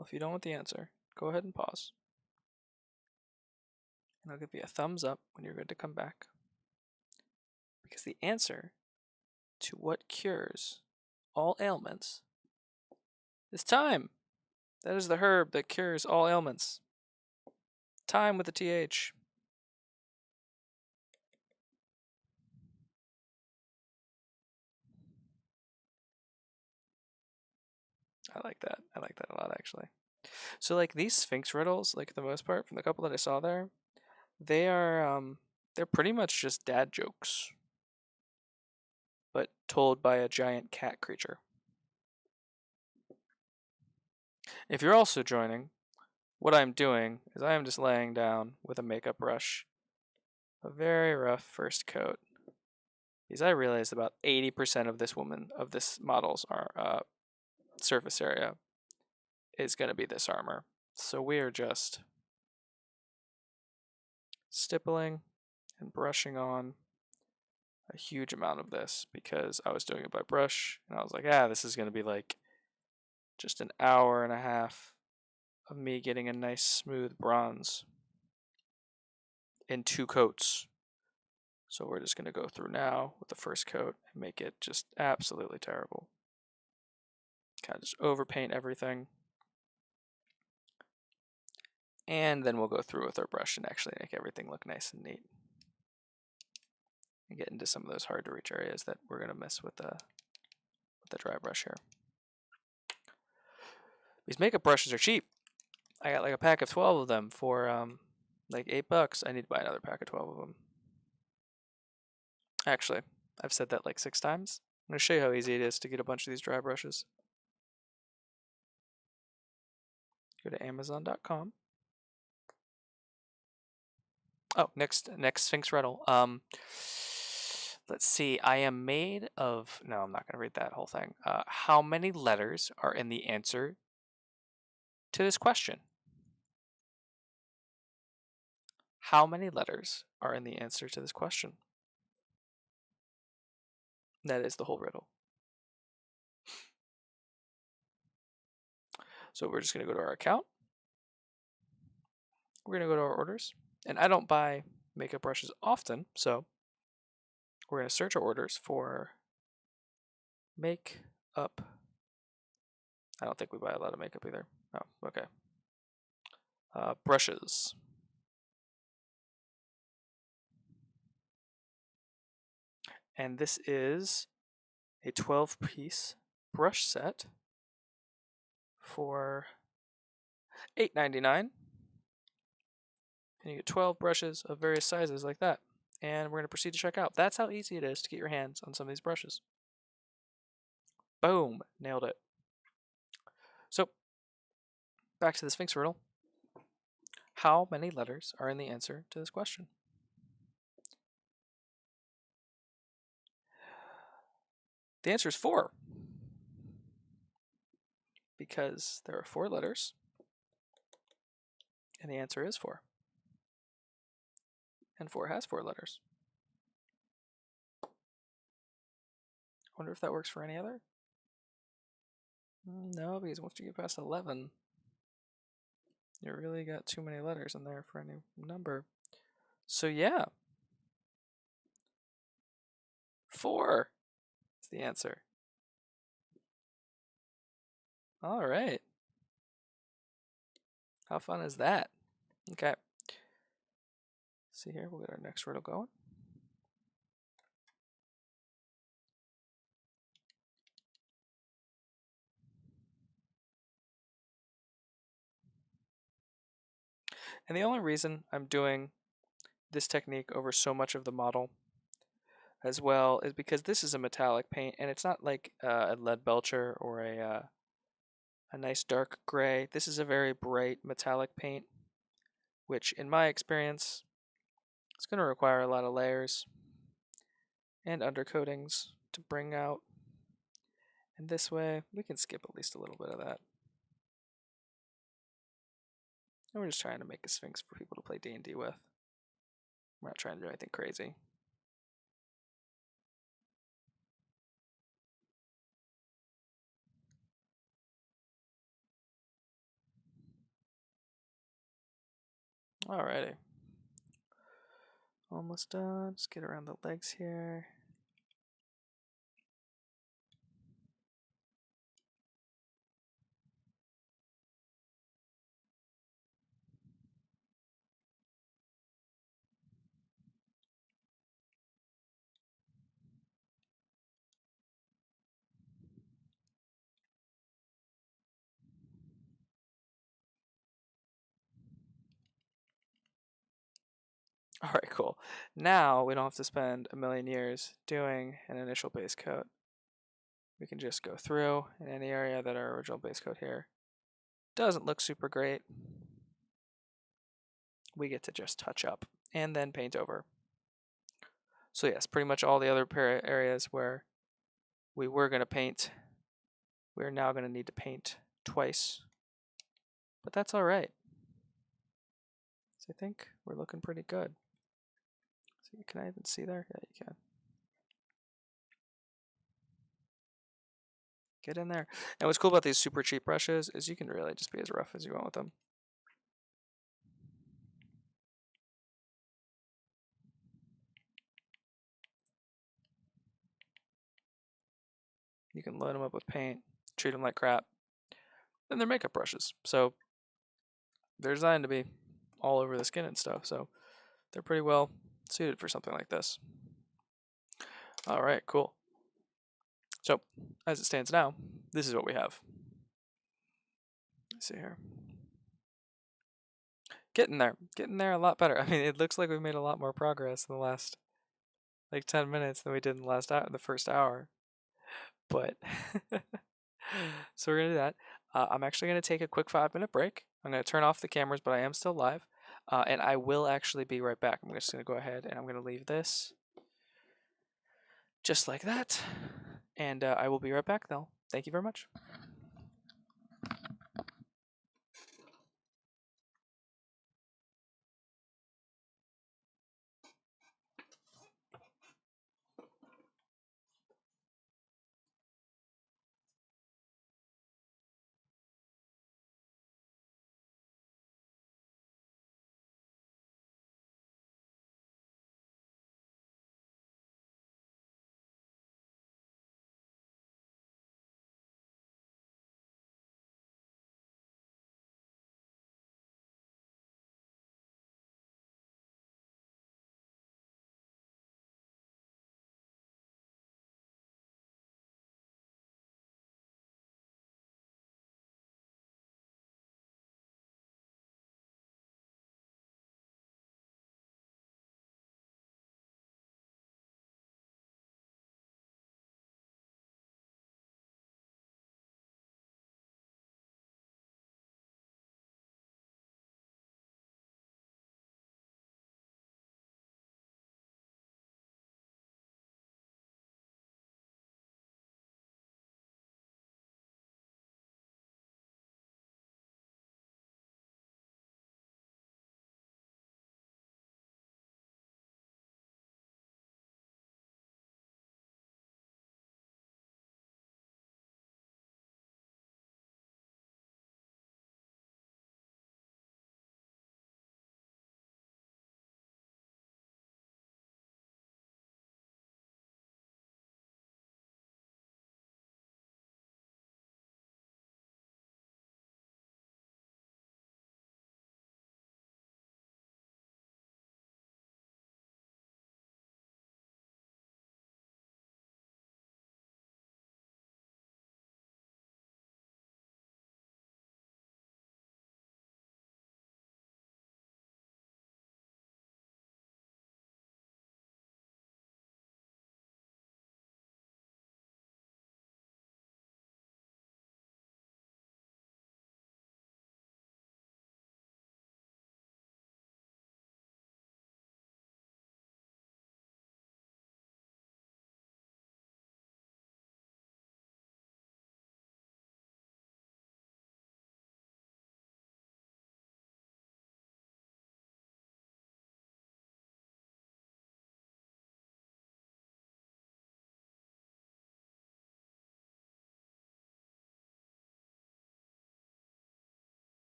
Well, if you don't want the answer, go ahead and pause. And I'll give you a thumbs up when you're good to come back. Because the answer to what cures all ailments is thyme. That is the herb that cures all ailments. Thyme with a TH. I like that. I like that a lot, actually. So, like, these Sphinx riddles, like, for the most part, from the couple that I saw there, they're pretty much just dad jokes, but told by a giant cat creature. If you're also joining, what I'm doing is I am just laying down with a makeup brush a very rough first coat, because I realized about 80% of this model's surface area is going to be this armor. So we are just stippling and brushing on a huge amount of this because I was doing it by brush and I was like, this is going to be like just an hour and a half of me getting a nice smooth bronze in 2 coats. So we're just going to go through now with the first coat and make it just absolutely terrible. Kind of just overpaint everything. And then we'll go through with our brush and actually make everything look nice and neat. And get into some of those hard to reach areas that we're going to miss with the dry brush here. These makeup brushes are cheap. I got like a pack of 12 of them for like $8. I need to buy another pack of 12 of them. Actually, I've said that like 6 times. I'm going to show you how easy it is to get a bunch of these dry brushes. Go to Amazon.com. Oh, next Sphinx riddle. Let's see. I am made of. No, I'm not going to read that whole thing. How many letters are in the answer to this question? How many letters are in the answer to this question? That is the whole riddle. So we're just going to go to our account. We're going to go to our orders. And I don't buy makeup brushes often, so we're going to search our orders for makeup. I don't think we buy a lot of makeup either. Oh, okay. Brushes. And this is a 12-piece brush set for $8.99. And you get 12 brushes of various sizes like that. And we're going to proceed to check out. That's how easy it is to get your hands on some of these brushes. Boom! Nailed it. So, back to the Sphinx riddle. How many letters are in the answer to this question? The answer is 4. Because there are 4 letters. And the answer is 4. And 4 has 4 letters. I wonder if that works for any other? No, because once you get past 11, you really got too many letters in there for any number. So yeah, 4 is the answer. All right. How fun is that? Okay. See here, we'll get our next riddle going. And the only reason I'm doing this technique over so much of the model as well is because this is a metallic paint and it's not like a lead belcher or a nice dark gray. This is a very bright metallic paint, which in my experience is going to require a lot of layers and undercoatings to bring out. And this way we can skip at least a little bit of that. And we're just trying to make a Sphinx for people to play D&D with. We're not trying to do anything crazy. Alrighty. Almost done. Just get around the legs here. Alright, cool. Now we don't have to spend a million years doing an initial base coat. We can just go through in any area that our original base coat here doesn't look super great. We get to just touch up and then paint over. So yes, pretty much all the other areas where we were going to paint, we're now going to need to paint twice. But that's alright. So I think we're looking pretty good. So can I even see there? Yeah, you can. Get in there. And what's cool about these super cheap brushes is you can really just be as rough as you want with them. You can load them up with paint, treat them like crap, and they're makeup brushes. So they're designed to be all over the skin and stuff. So they're pretty well suited for something like this. All right, cool. So as it stands now, this is what we have. Let's see here. Getting there a lot better. I mean, it looks like we've made a lot more progress in the last like 10 minutes than we did in the first hour. But so we're gonna do that. I'm actually gonna take a quick 5-minute break. I'm gonna turn off the cameras, but I am still live, and I will actually be right back. I'm just gonna go ahead and I'm gonna leave this just like that, and I will be right back though. Thank you very much.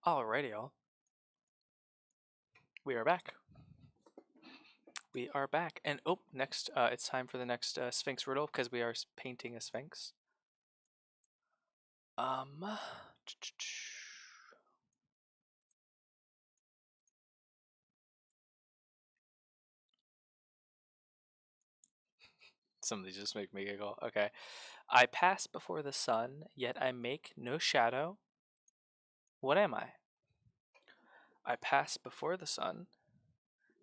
Alrighty, y'all. We are back. We are back. And oh, next, it's time for the next Sphinx riddle because we are painting a Sphinx. Some of these just make me giggle. Okay. I pass before the sun, yet I make no shadow. What am I? I pass before the sun,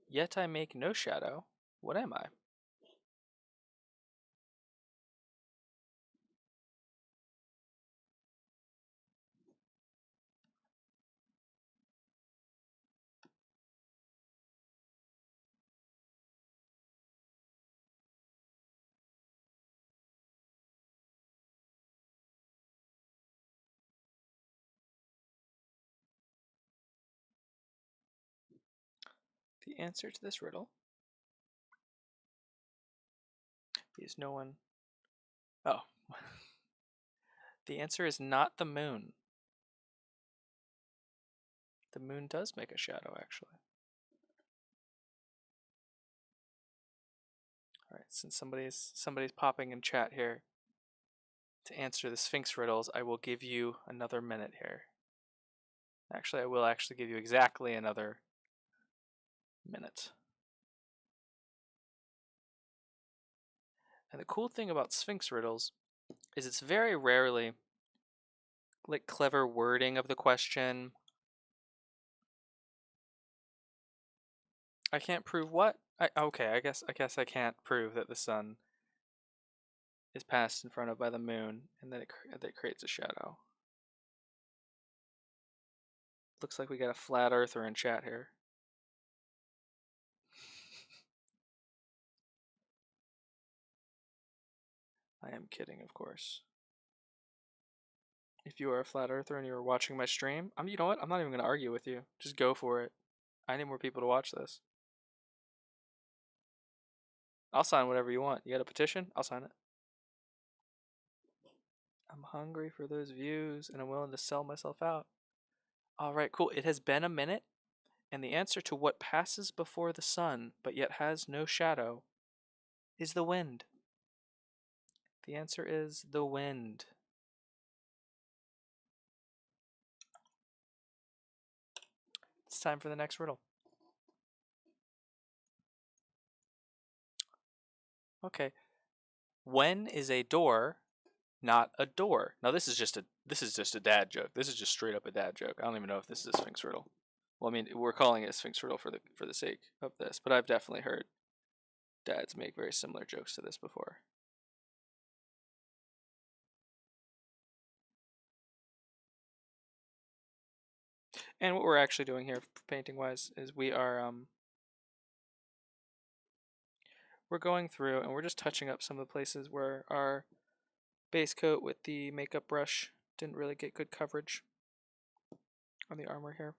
yet I make no shadow. What am I? The answer to this riddle is no one. Oh. The answer is not the moon. The moon does make a shadow, actually. All right, since somebody's popping in chat here to answer the Sphinx riddles, I will give you another minute here. Actually, I will actually give you exactly another minute. And the cool thing about Sphinx riddles is it's very rarely like clever wording of the question. I can't prove what? Okay, I guess I can't prove that the sun is passed in front of by the moon and that it creates a shadow. Looks like we got a flat earther in chat here. I am kidding, of course. If you are a flat earther and you are watching my stream, you know what? I'm not even going to argue with you. Just go for it. I need more people to watch this. I'll sign whatever you want. You got a petition? I'll sign it. I'm hungry for those views and I'm willing to sell myself out. All right, cool. It has been a minute, and the answer to what passes before the sun but yet has no shadow is the wind. The answer is the wind. It's time for the next riddle. Okay. When is a door not a door? Now this is just a dad joke. This is just straight up a dad joke. I don't even know if this is a Sphinx riddle. Well, I mean, we're calling it a Sphinx riddle for the sake of this, but I've definitely heard dads make very similar jokes to this before. And what we're actually doing here, painting wise, is we're going through and we're just touching up some of the places where our base coat with the makeup brush didn't really get good coverage on the armor here.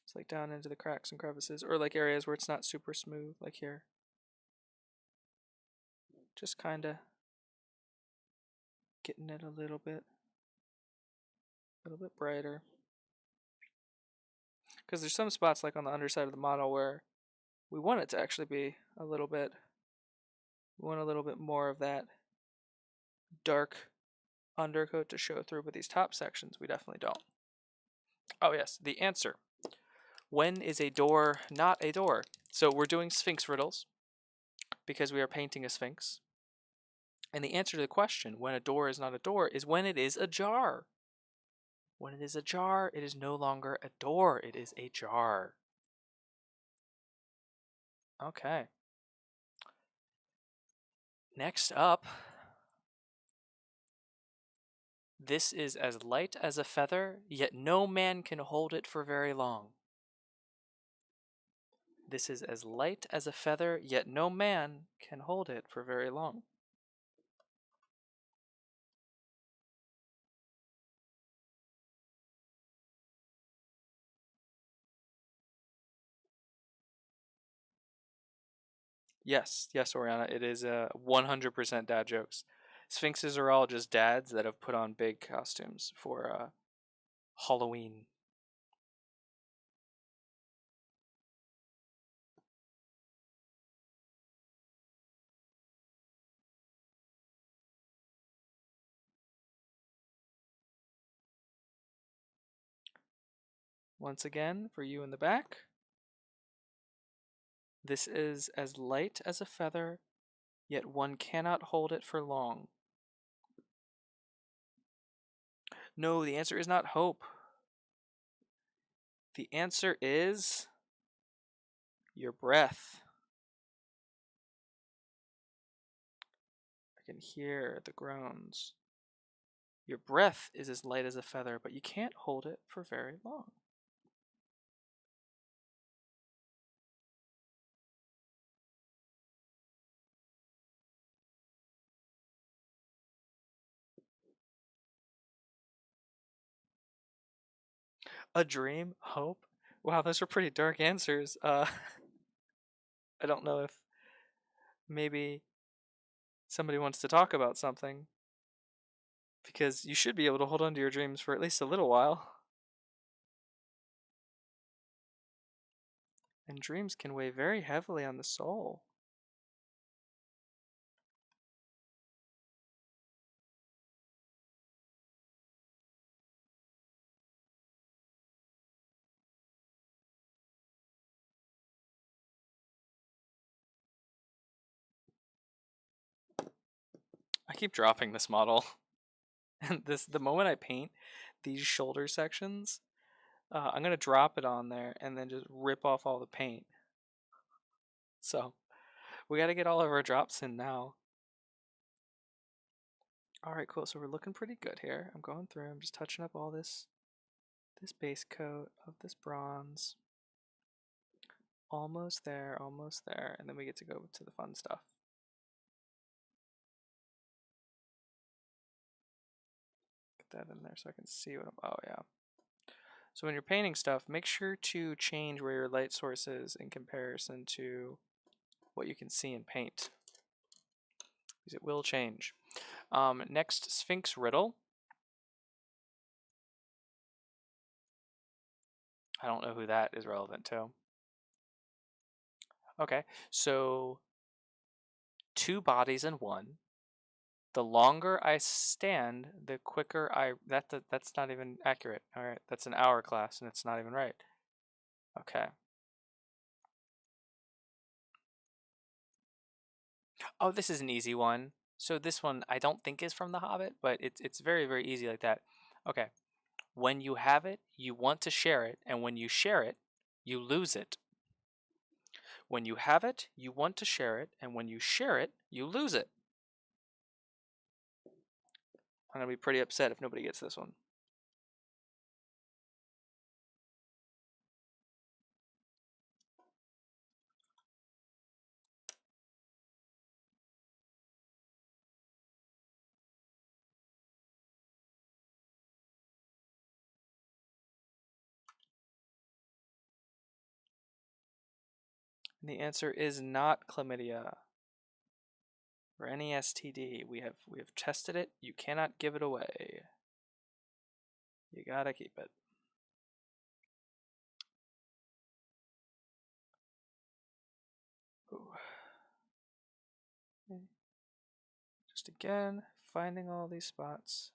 It's like down into the cracks and crevices, or like areas where it's not super smooth, like here. Just kind of getting it a little bit brighter. Because there's some spots like on the underside of the model where we want it to actually be a little bit, we want a little bit more of that dark undercoat to show through, but these top sections we definitely don't. Oh yes, the answer. When is a door not a door? So we're doing Sphinx riddles because we are painting a Sphinx. And the answer to the question, when a door is not a door, is when it is a jar. When it is a jar, it is no longer a door, it is a jar. Okay. Next up, this is as light as a feather, yet no man can hold it for very long. This is as light as a feather, yet no man can hold it for very long. Yes, Oriana, it is 100% dad jokes. Sphinxes are all just dads that have put on big costumes for Halloween. Once again, for you in the back, this is as light as a feather, yet one cannot hold it for long. No, the answer is not hope. The answer is your breath. I can hear the groans. Your breath is as light as a feather, but you can't hold it for very long. A dream? Hope? Wow, those were pretty dark answers. I don't know if maybe somebody wants to talk about something, because you should be able to hold on to your dreams for at least a little while. And dreams can weigh very heavily on the soul. I keep dropping this model. And the moment I paint these shoulder sections, I'm gonna drop it on there and then just rip off all the paint. So we gotta get all of our drops in now. Alright, cool. So we're looking pretty good here. I'm going through, I'm just touching up all this base coat of this bronze. Almost there, and then we get to go to the fun stuff. Get that in there so I can see what I'm, oh yeah. So when you're painting stuff, make sure to change where your light source is in comparison to what you can see in paint, because it will change. Next, Sphinx Riddle. I don't know who that is relevant to. Okay, so two bodies in one. The longer I stand, the quicker I... That's not even accurate. All right, that's an hourglass, and it's not even right. Okay. Oh, this is an easy one. So this one I don't think is from The Hobbit, but it's very, very easy like that. Okay. When you have it, you want to share it, and when you share it, you lose it. When you have it, you want to share it, and when you share it, you lose it. I'm going to be pretty upset if nobody gets this one. And the answer is not chlamydia or any STD. We have tested it. You cannot give it away. You gotta keep it. Ooh. Okay. Just again, finding all these spots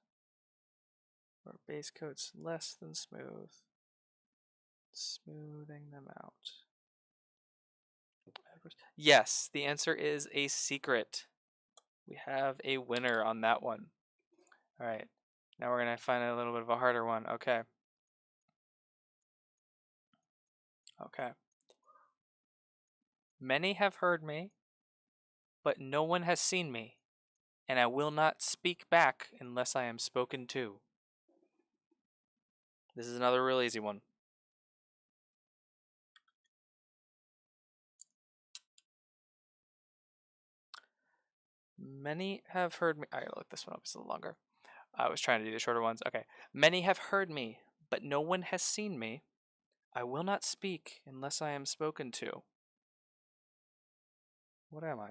where base coat's less than smooth. Smoothing them out. Yes, the answer is a secret. We have a winner on that one. All right, now we're gonna find a little bit of a harder one. Okay. Okay. Many have heard me, but no one has seen me, and I will not speak back unless I am spoken to. This is another real easy one. Many have heard me. I gotta look this one up. It's a little longer. I was trying to do the shorter ones. Okay. Many have heard me, but no one has seen me. I will not speak unless I am spoken to. What am I?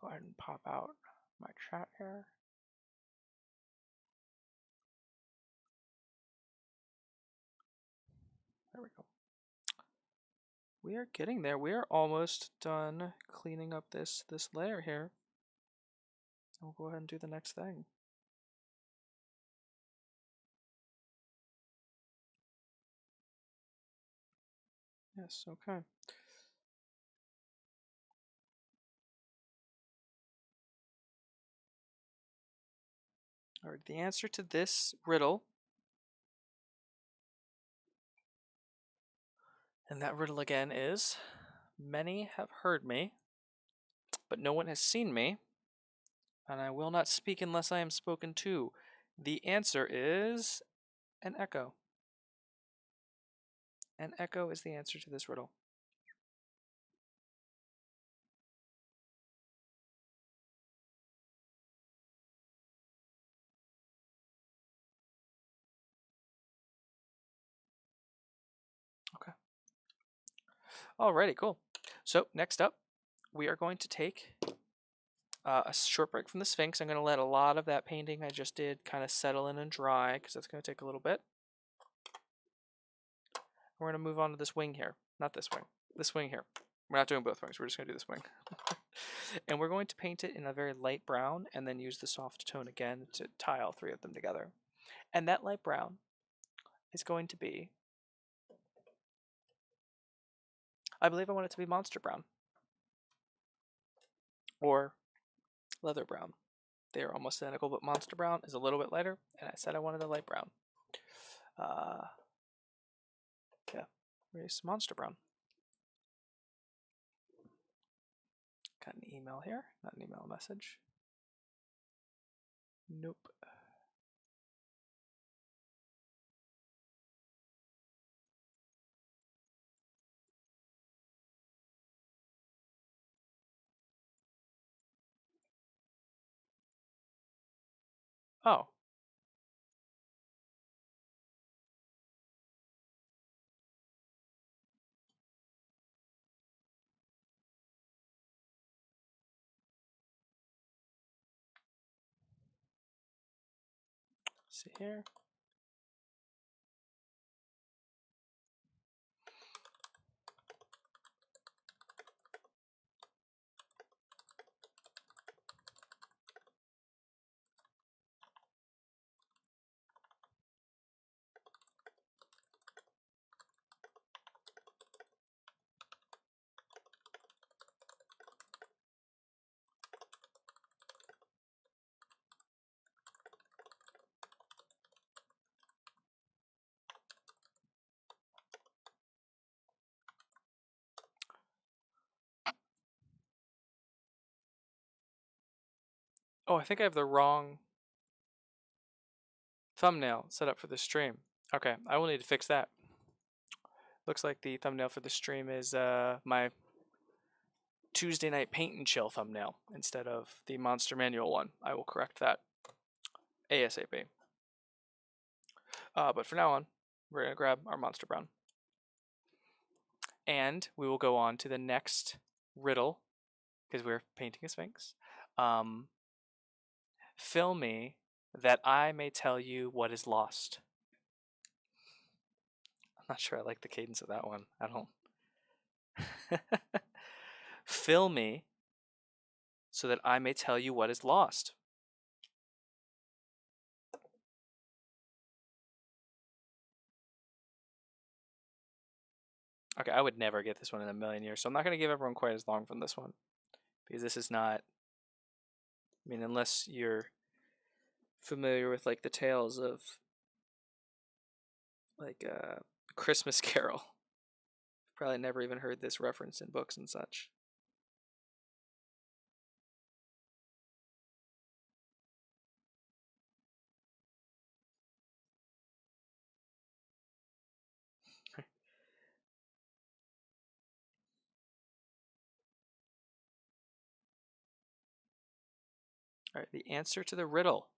Go ahead and pop out my chat here. There we go. We are getting there. We are almost done cleaning up this layer here. We'll go ahead and do the next thing. Yes, okay. All right, the answer to this riddle, and that riddle again is, many have heard me, but no one has seen me, and I will not speak unless I am spoken to. The answer is an echo. An echo is the answer to this riddle. Okay. Alrighty, cool. So next up, we are going to take a short break from the Sphinx. I'm going to let a lot of that painting I just did kind of settle in and dry because that's going to take a little bit. We're going to move on to this wing here. Not this wing. This wing here. We're not doing both wings. We're just going to do this wing. And we're going to paint it in a very light brown and then use the soft tone again to tie all three of them together. And that light brown is going to be, I believe I want it to be monster brown or leather brown. They are almost identical, but monster brown is a little bit lighter, and I said I wanted a light brown. Yeah, here's monster brown. Got an email here, not an email, message. Nope. Oh. See here. Oh, I think I have the wrong thumbnail set up for the stream. Okay, I will need to fix that. Looks like the thumbnail for the stream is my Tuesday night paint and chill thumbnail instead of the monster manual one. I will correct that ASAP. But for now on, we're going to grab our monster brown. And we will go on to the next riddle, because we're painting a sphinx. Fill me that I may tell you what is lost. I'm not sure I like the cadence of that one. I don't. Fill me so that I may tell you what is lost. Okay, I would never get this one in a million years, so I'm not going to give everyone quite as long from this one. Because this is not, I mean, unless you're familiar with like the tales of like Christmas Carol, probably never even heard this reference in books and such. All right, the answer to the riddle.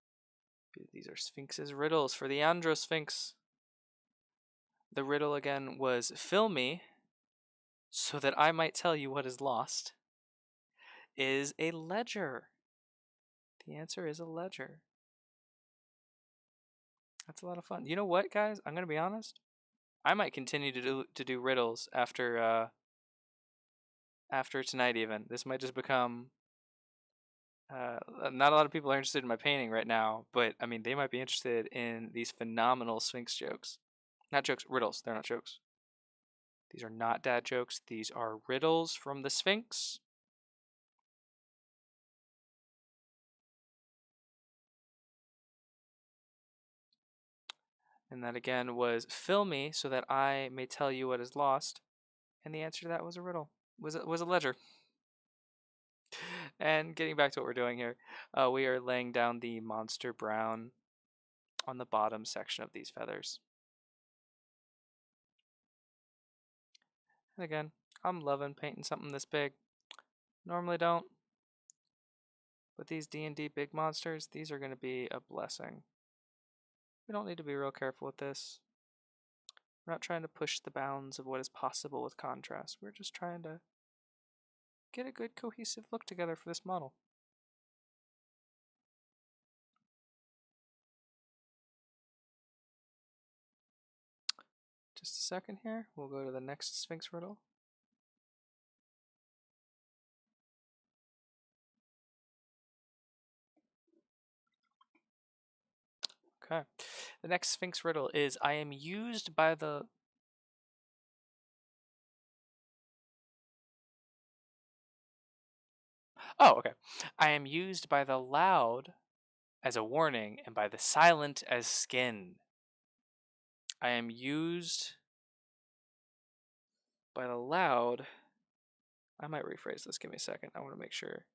These are Sphinx's riddles for the Androsphinx. The riddle again was, fill me so that I might tell you what is lost. is a ledger. The answer is a ledger. That's a lot of fun. You know what, guys? I'm gonna be honest. I might continue to do riddles after tonight. Even this might just become. Not a lot of people are interested in my painting right now, but I mean they might be interested in these phenomenal Sphinx jokes. Not jokes, riddles. They're not jokes. These are not dad jokes. These are riddles from the Sphinx. And that again was fill me so that I may tell you what is lost. And the answer to that was a riddle. Was a ledger. And getting back to what we're doing here, we are laying down the monster brown on the bottom section of these feathers. And again, I'm loving painting something this big. Normally don't. But these D&D big monsters, these are going to be a blessing. We don't need to be real careful with this. We're not trying to push the bounds of what is possible with contrast. We're just trying to get a good cohesive look together for this model. Just a second here. We'll go to the next Sphinx riddle. Okay. The next Sphinx riddle is I am used by the... Oh, okay. I am used by the loud as a warning and by the silent as skin. I am used by the loud. I might rephrase this. Give me a second. I want to make sure.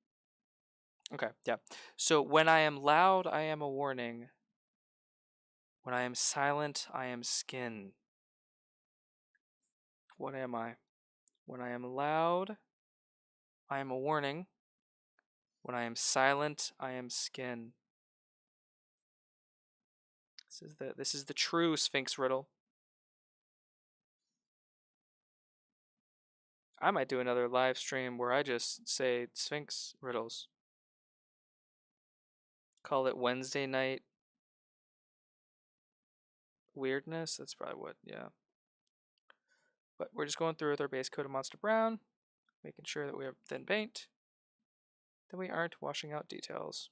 Okay, yeah. So when I am loud, I am a warning. When I am silent, I am skin. What am I? When I am loud, I am a warning. When I am silent, I am skin. This is the true Sphinx riddle. I might do another live stream where I just say Sphinx riddles. Call it Wednesday night weirdness. That's probably what, yeah. But we're just going through with our base coat of Monster Brown, making sure that we have thin paint, that we aren't washing out details.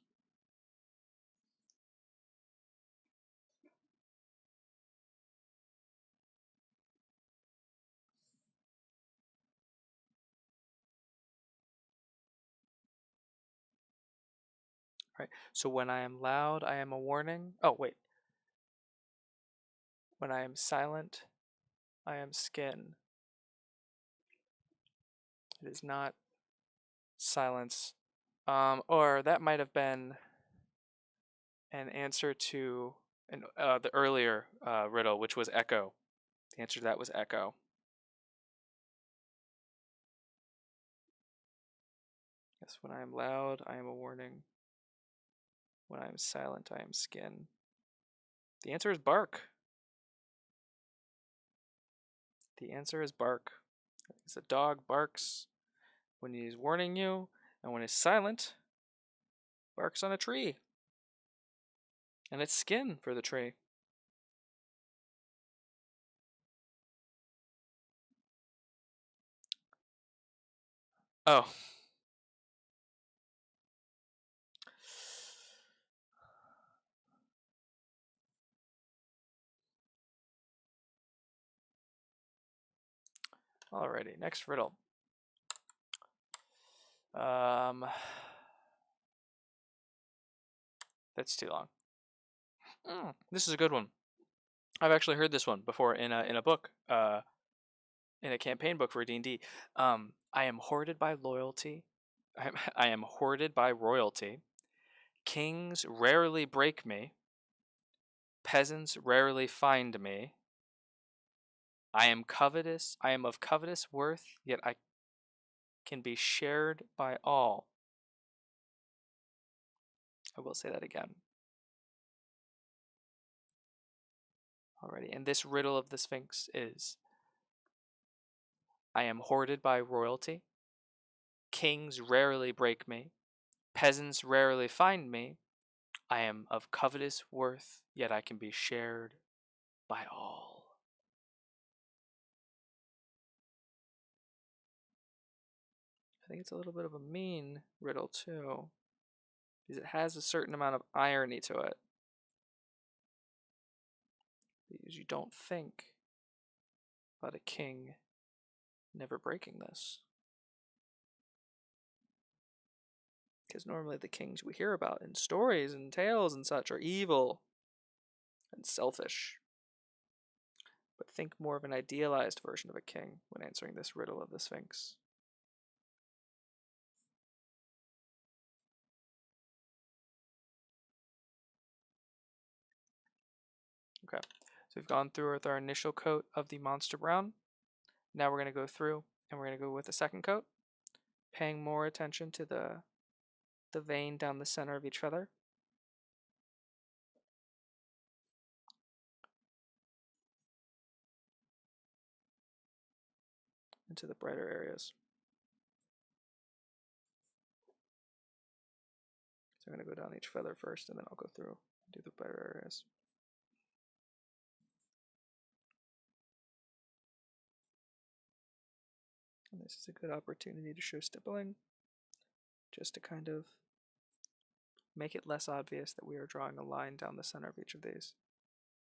Right. So when I am loud, I am a warning. Oh, wait. When I am silent, I am skin. It is not silence. Or that might have been an answer to the earlier riddle, which was echo. The answer to that was echo. Yes, when I am loud, I am a warning. When I am silent, I am skin. The answer is bark. The answer is bark. Because a dog barks when he's warning you, and when he's silent, barks on a tree. And it's skin for the tree. Oh. Alrighty, next riddle. That's too long. This is a good one. I've actually heard this one before in a book, in a campaign book for D&D. I am hoarded by loyalty. I am hoarded by royalty. Kings rarely break me. Peasants rarely find me. I am covetous. I am of covetous worth, yet I can be shared by all. I will say that again. Alrighty, and this riddle of the Sphinx is I am hoarded by royalty. Kings rarely break me, peasants rarely find me. I am of covetous worth, yet I can be shared by all. I think it's a little bit of a mean riddle, too, because it has a certain amount of irony to it. Because you don't think about a king never breaking this. Because normally the kings we hear about in stories and tales and such are evil and selfish. But think more of an idealized version of a king when answering this riddle of the Sphinx. Okay, so we've gone through with our initial coat of the monster brown. Now we're going to go through and we're going to go with the second coat, paying more attention to the vein down the center of each feather. Into the brighter areas. So I'm going to go down each feather first and then I'll go through and do the brighter areas. And this is a good opportunity to show stippling, just to kind of make it less obvious that we are drawing a line down the center of each of these.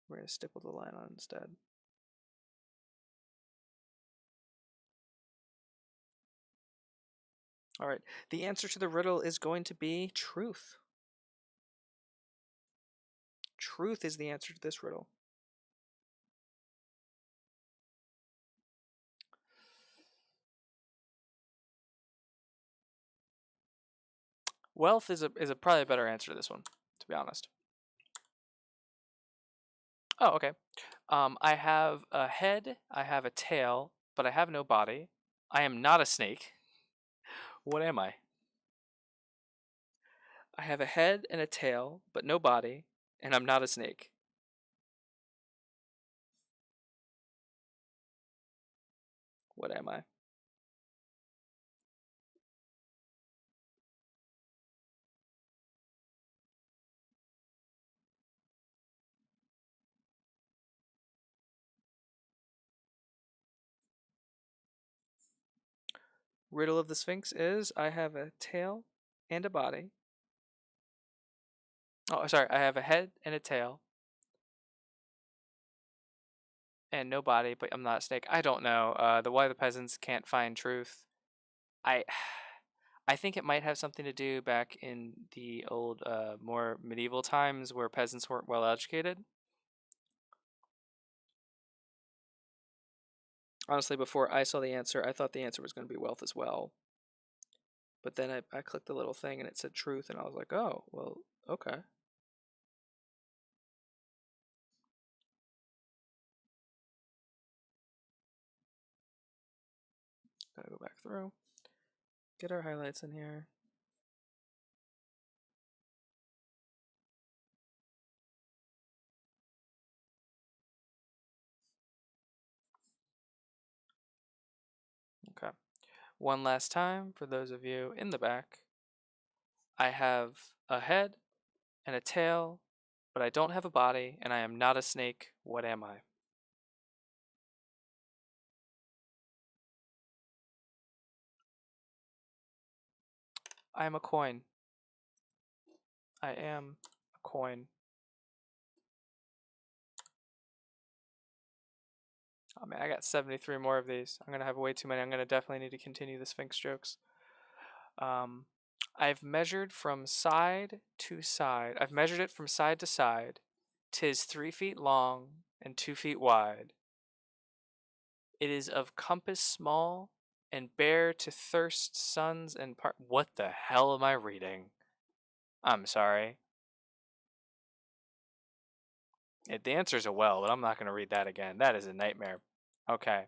We're going to stipple the line on instead. All right, the answer to the riddle is going to be truth. Truth is the answer to this riddle. Wealth is probably a better answer to this one, to be honest. Oh, okay. I have a head, I have a tail, but I have no body. I am not a snake. What am I? I have a head and a tail, but no body, and I'm not a snake. What am I? Riddle of the Sphinx is I have a tail and a body. Oh, sorry, I have a head and a tail and no body, but I'm not a snake. I don't know. The why the peasants can't find truth. I I think it might have something to do back in the old, more medieval times where peasants weren't well educated. Honestly, before I saw the answer, I thought the answer was going to be wealth as well. But then I clicked the little thing and it said truth, and I was like, oh, well, okay. Gotta go back through, get our highlights in here. Okay. One last time for those of you in the back. I have a head and a tail, but I don't have a body, and I am not a snake. What am I? I am a coin. I am a coin. Oh man, I got 73 more of these. I'm gonna have way too many. I'm gonna definitely need to continue the Sphinx jokes. Um, I've measured from side to side. I've measured it from side to side. 'Tis 3 feet long and 2 feet wide. It is of compass small and bare to thirst suns and part. What the hell am I reading? I'm sorry. The answer's a well, but I'm not going to read that again. That is a nightmare. Okay.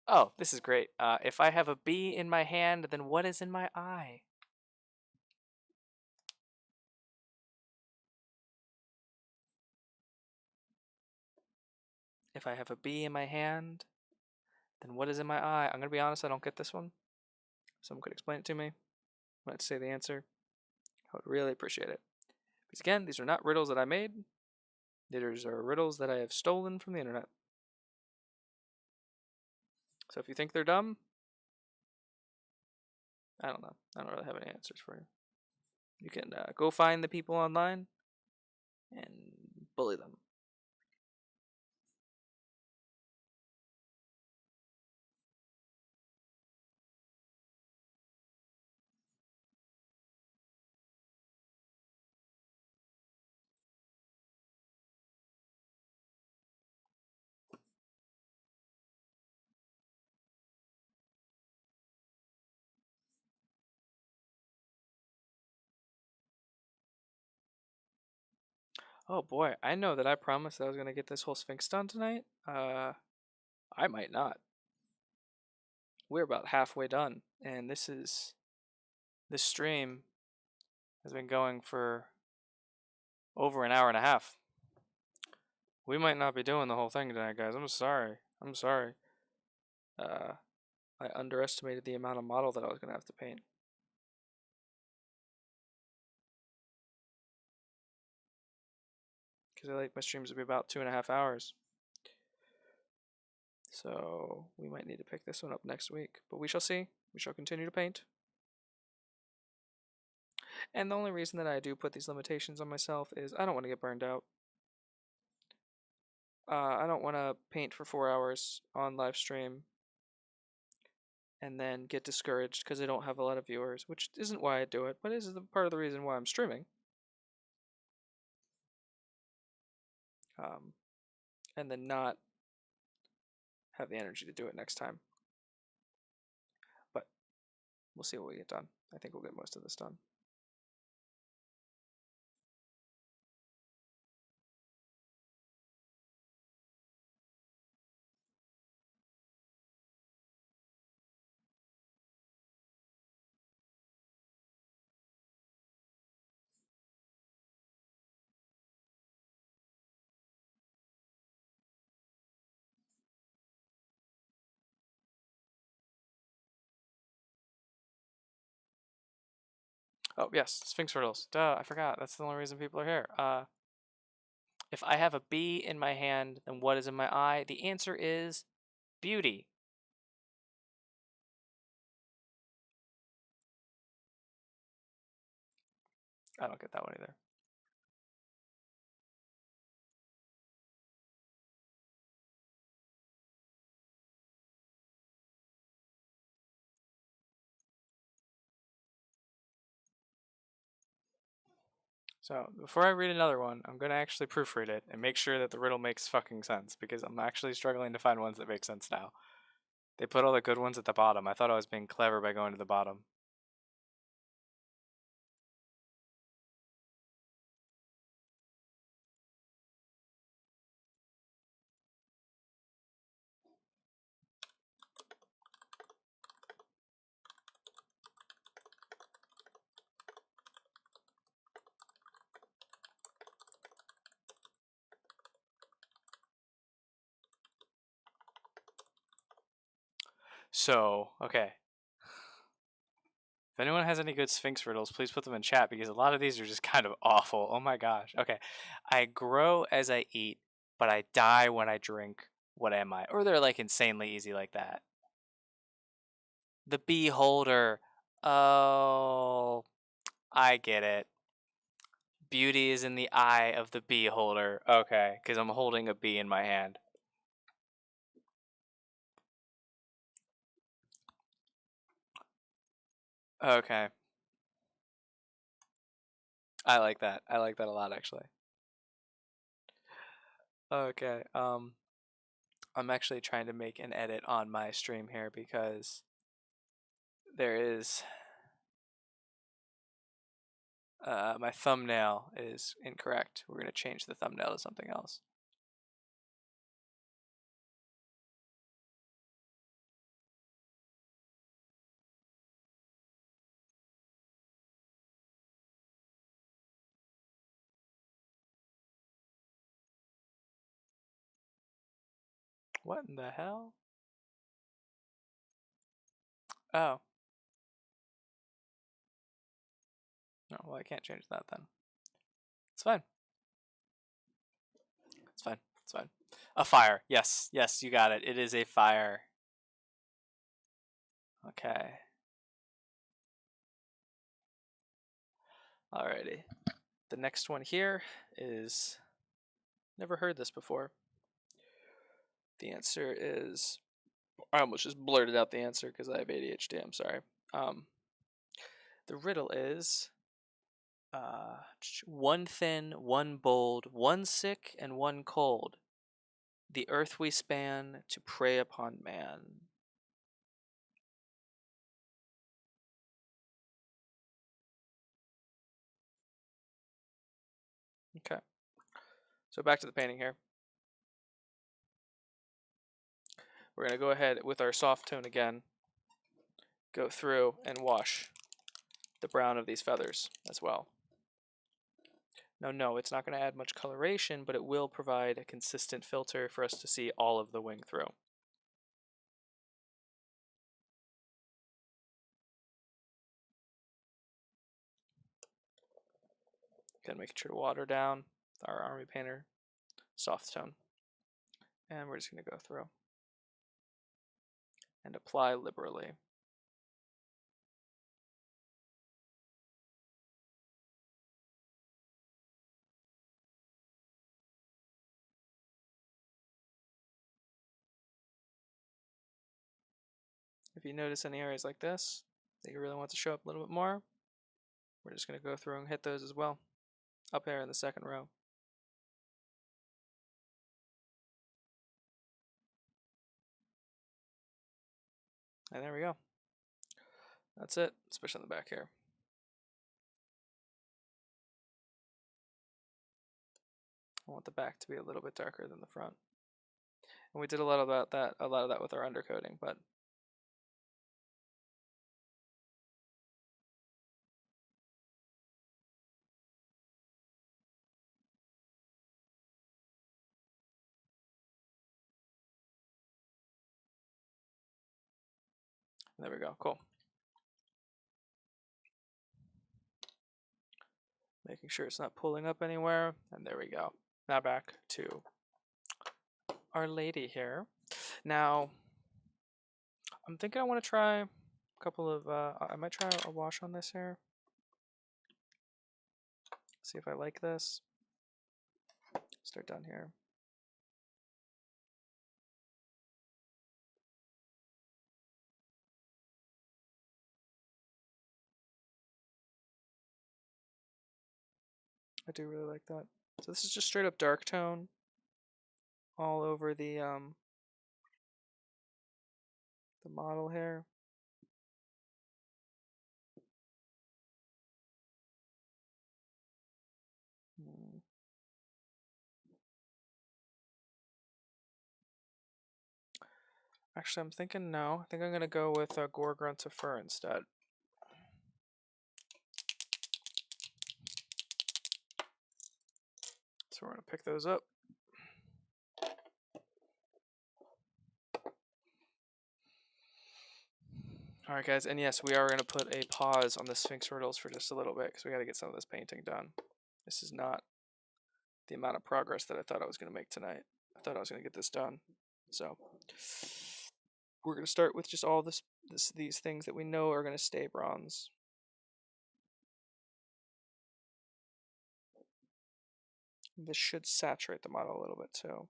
Oh, this is great. If I have a bee in my hand, then what is in my eye? If I have a bee in my hand, then what is in my eye? I'm going to be honest, I don't get this one. someone could explain it to me, let's say the answer, I would really appreciate it. Because again, these are not riddles that I made. These are riddles that I have stolen from the internet. So if you think they're dumb, I don't know. I don't really have any answers for you. You can go find the people online and bully them. Oh boy, I know that I promised that I was gonna get this whole Sphinx done tonight. I might not. We're about halfway done, and this stream has been going for over an hour and a half. We might not be doing the whole thing tonight, guys. I'm sorry. I'm sorry. I underestimated the amount of model that I was gonna have to paint. Because I like my streams to be about 2.5 hours. So we might need to pick this one up next week. But we shall see. We shall continue to paint. And the only reason that I do put these limitations on myself is I don't want to get burned out. I don't want to paint for 4 hours on live stream and then get discouraged because I don't have a lot of viewers, which isn't why I do it, but is part of the reason why I'm streaming. And then not have the energy to do it next time. But we'll see what we get done. I think we'll get most of this done. Oh, yes, Sphinx riddles. Duh, I forgot. That's the only reason people are here. If I have a bee in my hand, then what is in my eye? The answer is beauty. I don't get that one either. So before I read another one, I'm going to actually proofread it and make sure that the riddle makes fucking sense, because I'm actually struggling to find ones that make sense now. They put all the good ones at the bottom. I thought I was being clever by going to the bottom. So, okay. If anyone has any good Sphinx riddles, please put them in chat, because a lot of these are just kind of awful. Oh my gosh. Okay. I grow as I eat, but I die when I drink. What am I? Or they're like insanely easy like that. The beholder. Oh, I get it. Beauty is in the eye of the beholder. Okay, because I'm holding a bee in my hand. Okay. I like that. I like that a lot, actually. Okay. I'm actually trying to make an edit on my stream here because there is my thumbnail is incorrect. We're gonna change the thumbnail to something else. What in the hell? Oh. No, well, I can't change that then. It's fine. It's fine. It's fine. A fire. Yes. Yes, you got it. It is a fire. Okay. Alrighty. The next one here is, never heard this before. The answer is, I almost just blurted out the answer because I have ADHD. I'm sorry. The riddle is one thin, one bold, one sick, and one cold. The earth we span to prey upon man. Okay. So back to the painting here. We're going to go ahead with our soft tone again. Go through and wash the brown of these feathers as well. Now, no, it's not going to add much coloration, but it will provide a consistent filter for us to see all of the wing through. Again, making sure to water down our Army Painter soft tone. And we're just going to go through and apply liberally. If you notice any areas like this that you really want to show up a little bit more, we're just going to go through and hit those as well, up here in the second row. And there we go. That's it, especially on the back here. I want the back to be a little bit darker than the front. And we did a lot of that with our undercoating, but there we go, cool. Making sure it's not pulling up anywhere, and there we go. Now back to our lady here. Now, I'm thinking I want to try a couple of, I might try a wash on this here. See if I like this. Start down here. I do really like that. So this is just straight up dark tone all over the model here. Actually, I'm thinking no. I think I'm gonna go with Gore Grunt to Fur instead. So we're gonna pick those up. Alright guys, and yes, we are going to put a pause on the Sphinx riddles for just a little bit because we got to get some of this painting done. This is not the amount of progress that I thought I was going to make tonight. I thought I was going to get this done. So we're going to start with just all these things that we know are going to stay bronze. This should saturate the model a little bit too.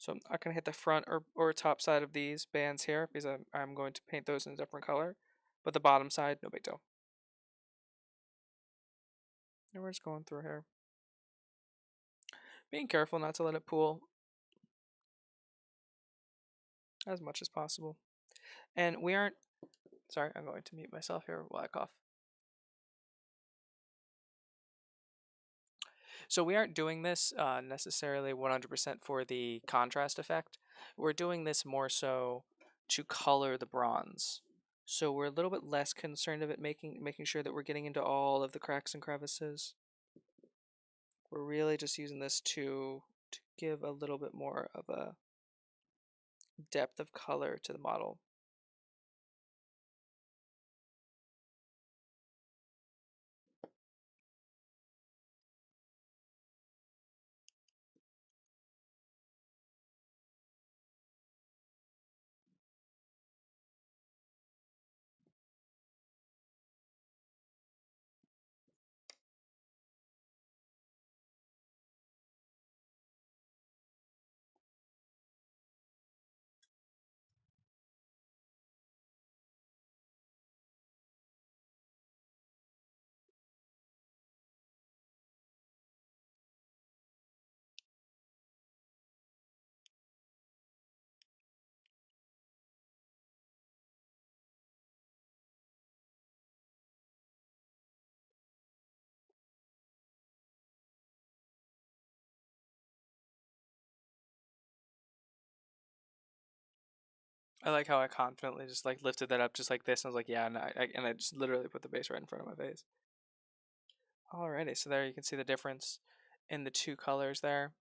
So I'm not going to hit the front or top side of these bands here because I'm going to paint those in a different color. But the bottom side, no big deal. And we're just going through here. Being careful not to let it pool as much as possible. And we aren't, sorry, I'm going to mute myself here while I cough. So we aren't doing this necessarily 100% for the contrast effect. We're doing this more so to color the bronze. So we're a little bit less concerned of it making sure that we're getting into all of the cracks and crevices. We're really just using this to give a little bit more of a depth of color to the model. I like how I confidently just like lifted that up just like this, and I was like, yeah, and I just literally put the base right in front of my face. Alrighty, so there you can see the difference in the two colors there.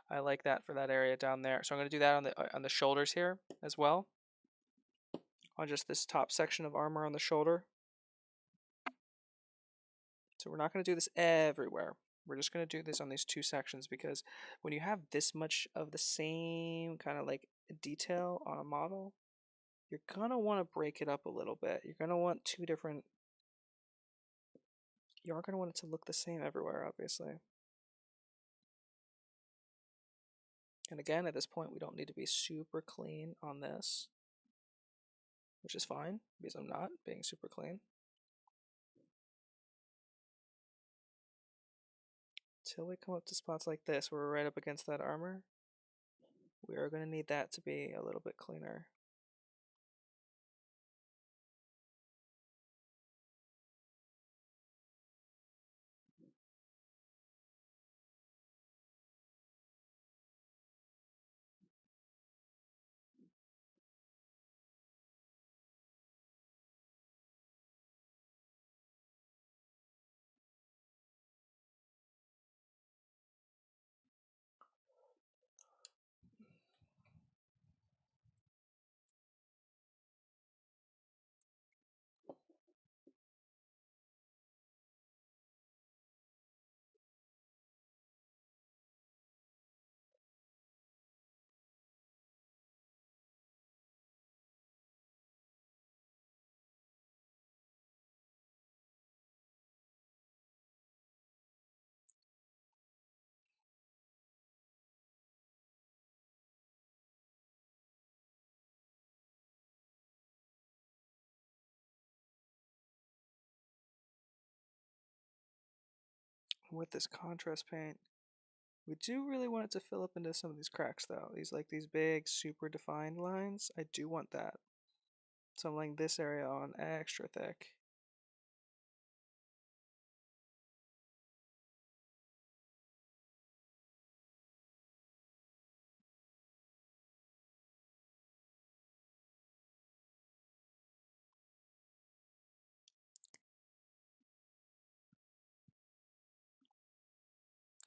I like that for that area down there. So I'm going to do that on the shoulders here as well, on just this top section of armor on the shoulder. So we're not going to do this everywhere. We're just going to do this on these two sections, because when you have this much of the same kind of like detail on a model, you're going to want to break it up a little bit. You're going to want two different, you aren't going to want it to look the same everywhere, obviously. And again, at this point, we don't need to be super clean on this, which is fine because I'm not being super clean. Till we come up to spots like this where we're right up against that armor, we are going to need that to be a little bit cleaner. With this contrast paint, we do really want it to fill up into some of these cracks though. These big super defined lines, I do want that. So I'm laying this area on extra thick.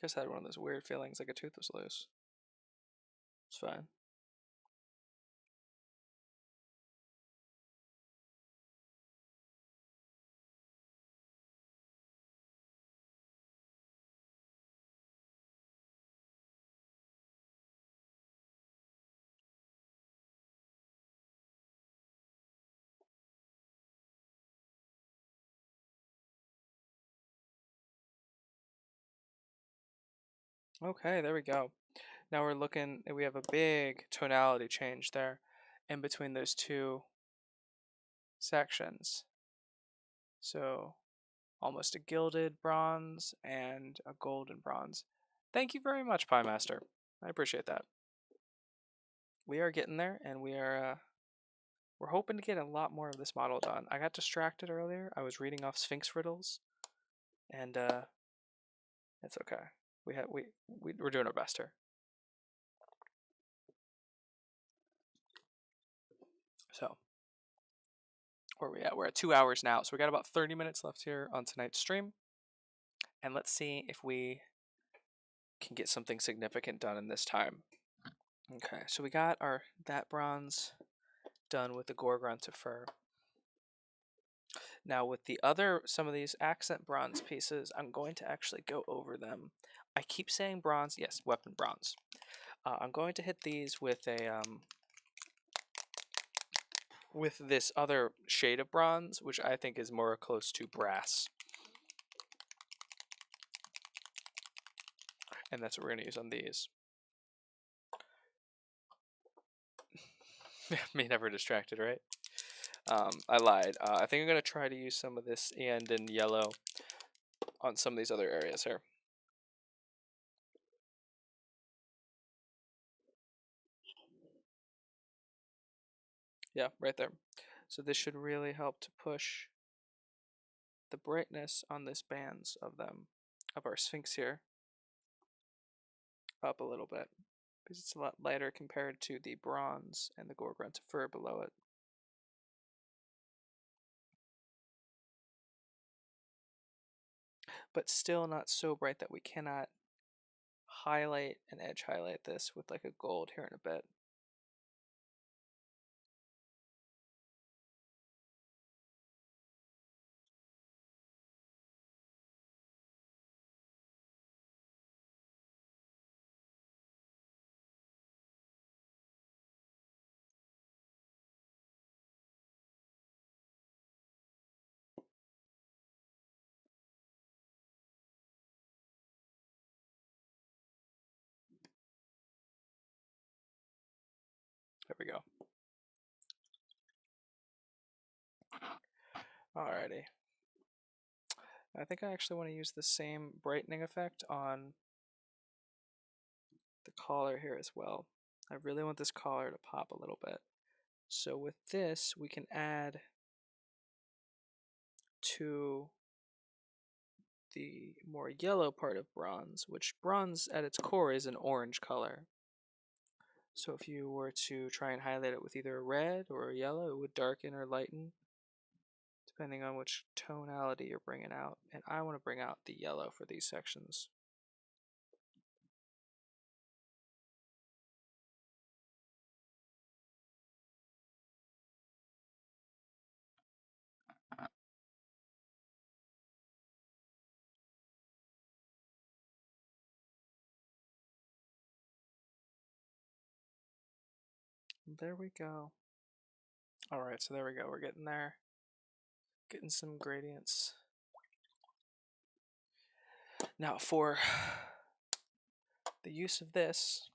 Just had one of those weird feelings like a tooth was loose. It's fine. Okay, there we go. Now we're looking, we have a big tonality change there in between those two sections. So almost a gilded bronze and a golden bronze. Thank you very much, Pie Master. I appreciate that. We are getting there, and we're hoping to get a lot more of this model done. I got distracted earlier. I was reading off Sphinx riddles, and it's okay. We're doing our best here. So where are we at? We're at 2 hours now, so we got about 30 minutes left here on tonight's stream. and let's see if we can get something significant done in this time. Okay, so we got that bronze done with the Gorgon to fur. Now with some of these accent bronze pieces, I'm going to actually go over them. I keep saying bronze, yes, weapon bronze. I'm going to hit these with with this other shade of bronze, which I think is more close to brass. And that's what we're going to use on these. Me never distracted, right? I lied. I think I'm going to try to use some of this and in yellow on some of these other areas here. Yeah, right there. So this should really help to push the brightness on this bands of our Sphinx here, up a little bit, because it's a lot lighter compared to the bronze and the Gorgon to fur below it. But still not so bright that we cannot highlight and edge highlight this with like a gold here in a bit. There we go. Alrighty. I think I actually want to use the same brightening effect on the collar here as well. I really want this collar to pop a little bit. So with this, we can add to the more yellow part of bronze, which bronze at its core is an orange color. So if you were to try and highlight it with either a red or a yellow, it would darken or lighten, depending on which tonality you're bringing out. And I want to bring out the yellow for these sections. There we go. Alright, so there we go. We're getting there. Getting some gradients. Now for the use of this,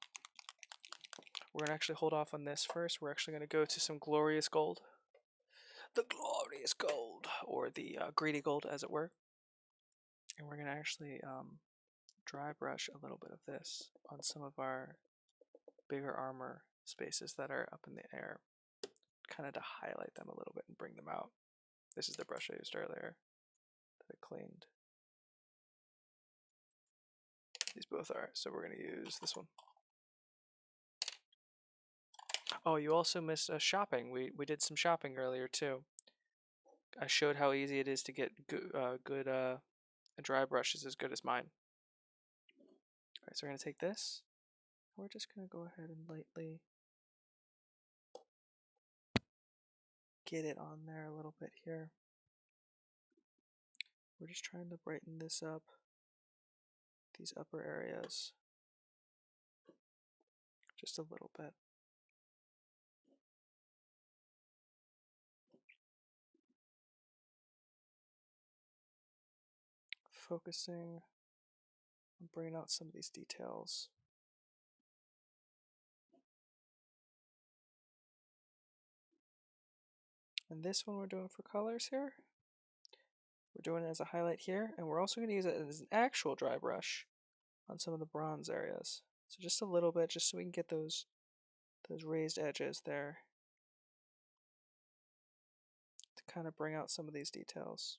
we're going to actually hold off on this first. We're actually going to go to some glorious gold. The glorious gold, or the greedy gold as it were. And we're going to actually dry brush a little bit of this on some of our bigger armor spaces that are up in the air, kind of to highlight them a little bit and bring them out. This is the brush I used earlier that I cleaned. These both are, so we're going to use this one. Oh, you also missed shopping. We did some shopping earlier too. I showed how easy it is to get good dry brushes as good as mine. Alright, so we're going to take this. We're just going to go ahead and lightly get it on there a little bit here. We're just trying to brighten this up, these upper areas, just a little bit. Focusing on bringing out some of these details. And this one we're doing for colors here. We're doing it as a highlight here, and we're also going to use it as an actual dry brush on some of the bronze areas. So just a little bit, just so we can get those raised edges there to kind of bring out some of these details.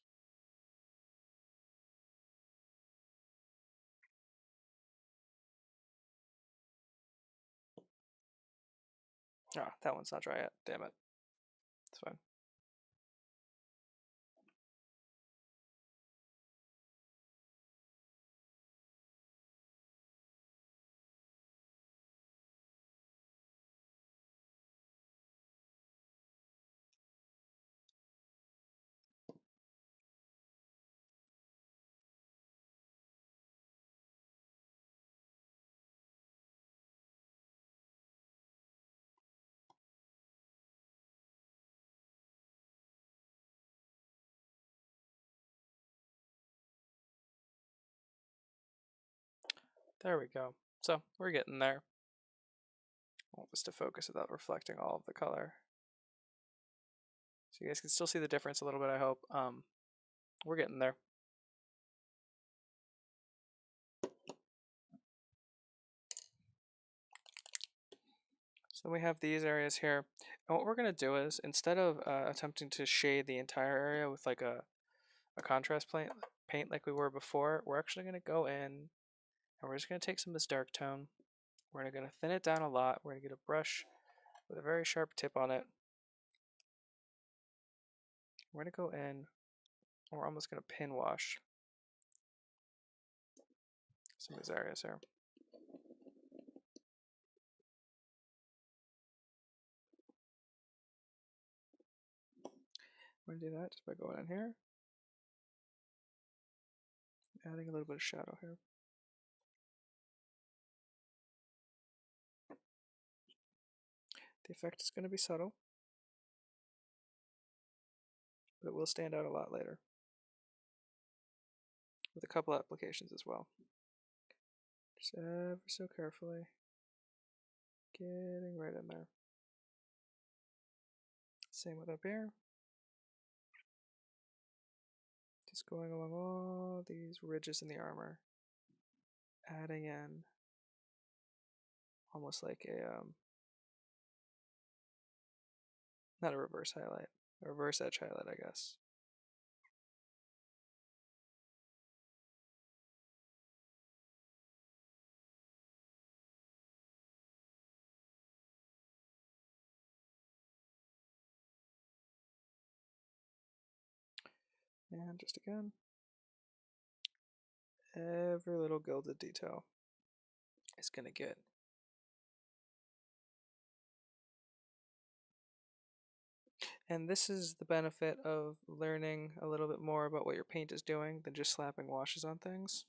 Ah, that one's not dry yet. Damn it. It's fine. There we go. So we're getting there. I want this to focus without reflecting all of the color. So you guys can still see the difference a little bit, I hope. We're getting there. So we have these areas here. And what we're going to do is, instead of attempting to shade the entire area with like a contrast paint like we were before, we're actually going to go in and we're just going to take some of this dark tone. We're going to thin it down a lot. We're going to get a brush with a very sharp tip on it. We're going to go in and we're almost going to pin wash some of these areas here. We're going to do that just by going in here, adding a little bit of shadow here. The effect is going to be subtle, but it will stand out a lot later with a couple applications as well. Just ever so carefully getting right in there. Same with up here. Just going along all these ridges in the armor, adding in almost like a not a reverse highlight, a reverse edge highlight, I guess. And just again, every little gilded detail is going to get and this is the benefit of learning a little bit more about what your paint is doing than just slapping washes on things.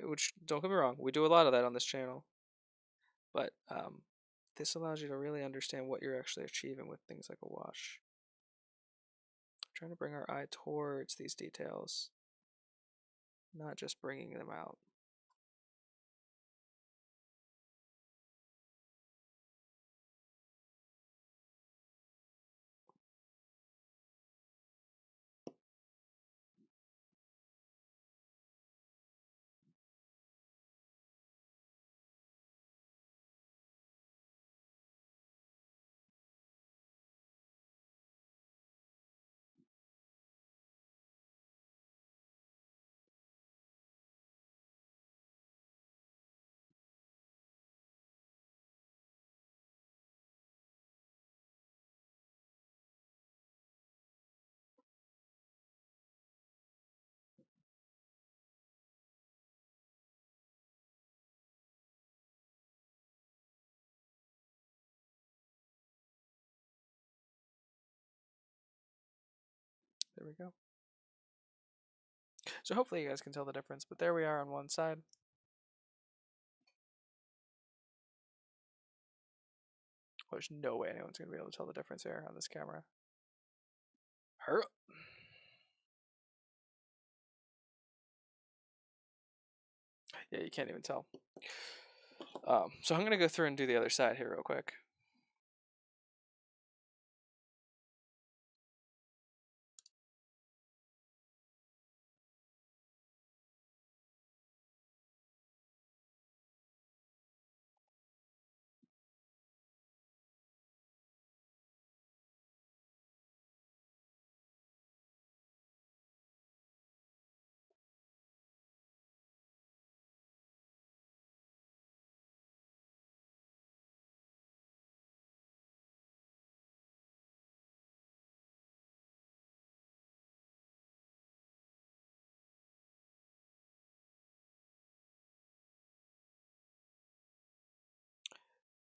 Which don't get me wrong, we do a lot of that on this channel, but this allows you to really understand what you're actually achieving with things like a wash. I'm trying to bring our eye towards these details, not just bringing them out. There we go. So hopefully you guys can tell the difference, but there we are on one side. There's no way anyone's going to be able to tell the difference here on this camera. Hurry up. Yeah, you can't even tell. So I'm going to go through and do the other side here real quick.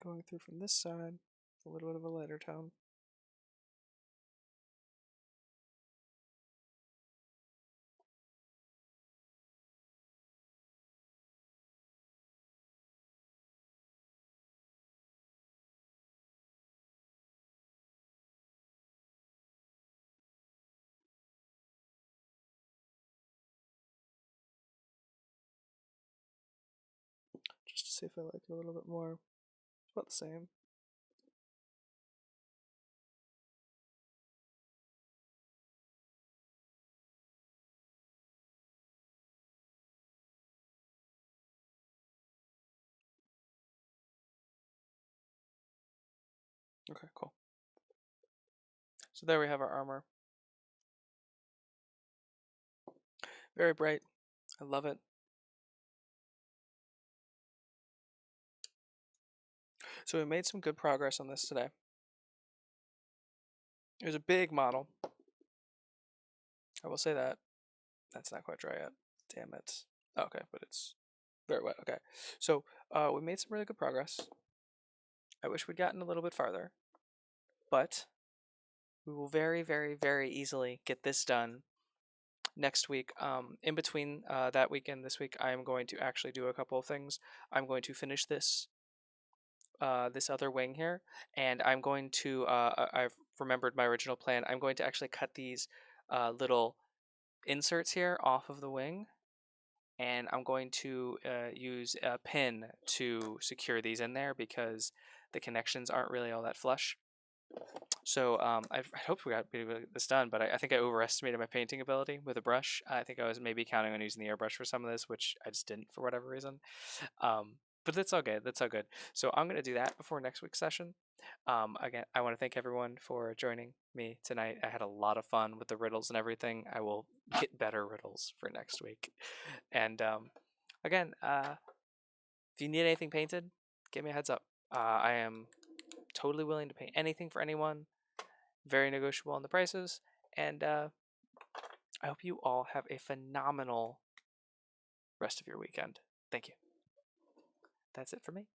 Going through from this side, a little bit of a lighter tone. see if I like it a little bit more. It's about the same. Okay, cool. So there we have our armor. Very bright. I love it. So we made some good progress on this today. It was a big model. I will say that. That's not quite dry yet. Damn it. Okay, but it's very wet. Okay. So we made some really good progress. I wish we'd gotten a little bit farther, but we will very, very, very easily get this done next week. In between that week and this week, I am going to actually do a couple of things. I'm going to finish this other wing here, and I'm going to I've remembered my original plan. I'm going to actually cut these little inserts here off of the wing, and I'm going to use a pin to secure these in there because the connections aren't really all that flush. So I hoped we got this done, but I think I overestimated my painting ability with a brush. I think I was maybe counting on using the airbrush for some of this, which I just didn't for whatever reason. But that's all good. That's all good. So I'm going to do that before next week's session. Again, I want to thank everyone for joining me tonight. I had a lot of fun with the riddles and everything. I will get better riddles for next week. And again, if you need anything painted, give me a heads up. I am totally willing to paint anything for anyone. Very negotiable on the prices. And I hope you all have a phenomenal rest of your weekend. Thank you. That's it for me.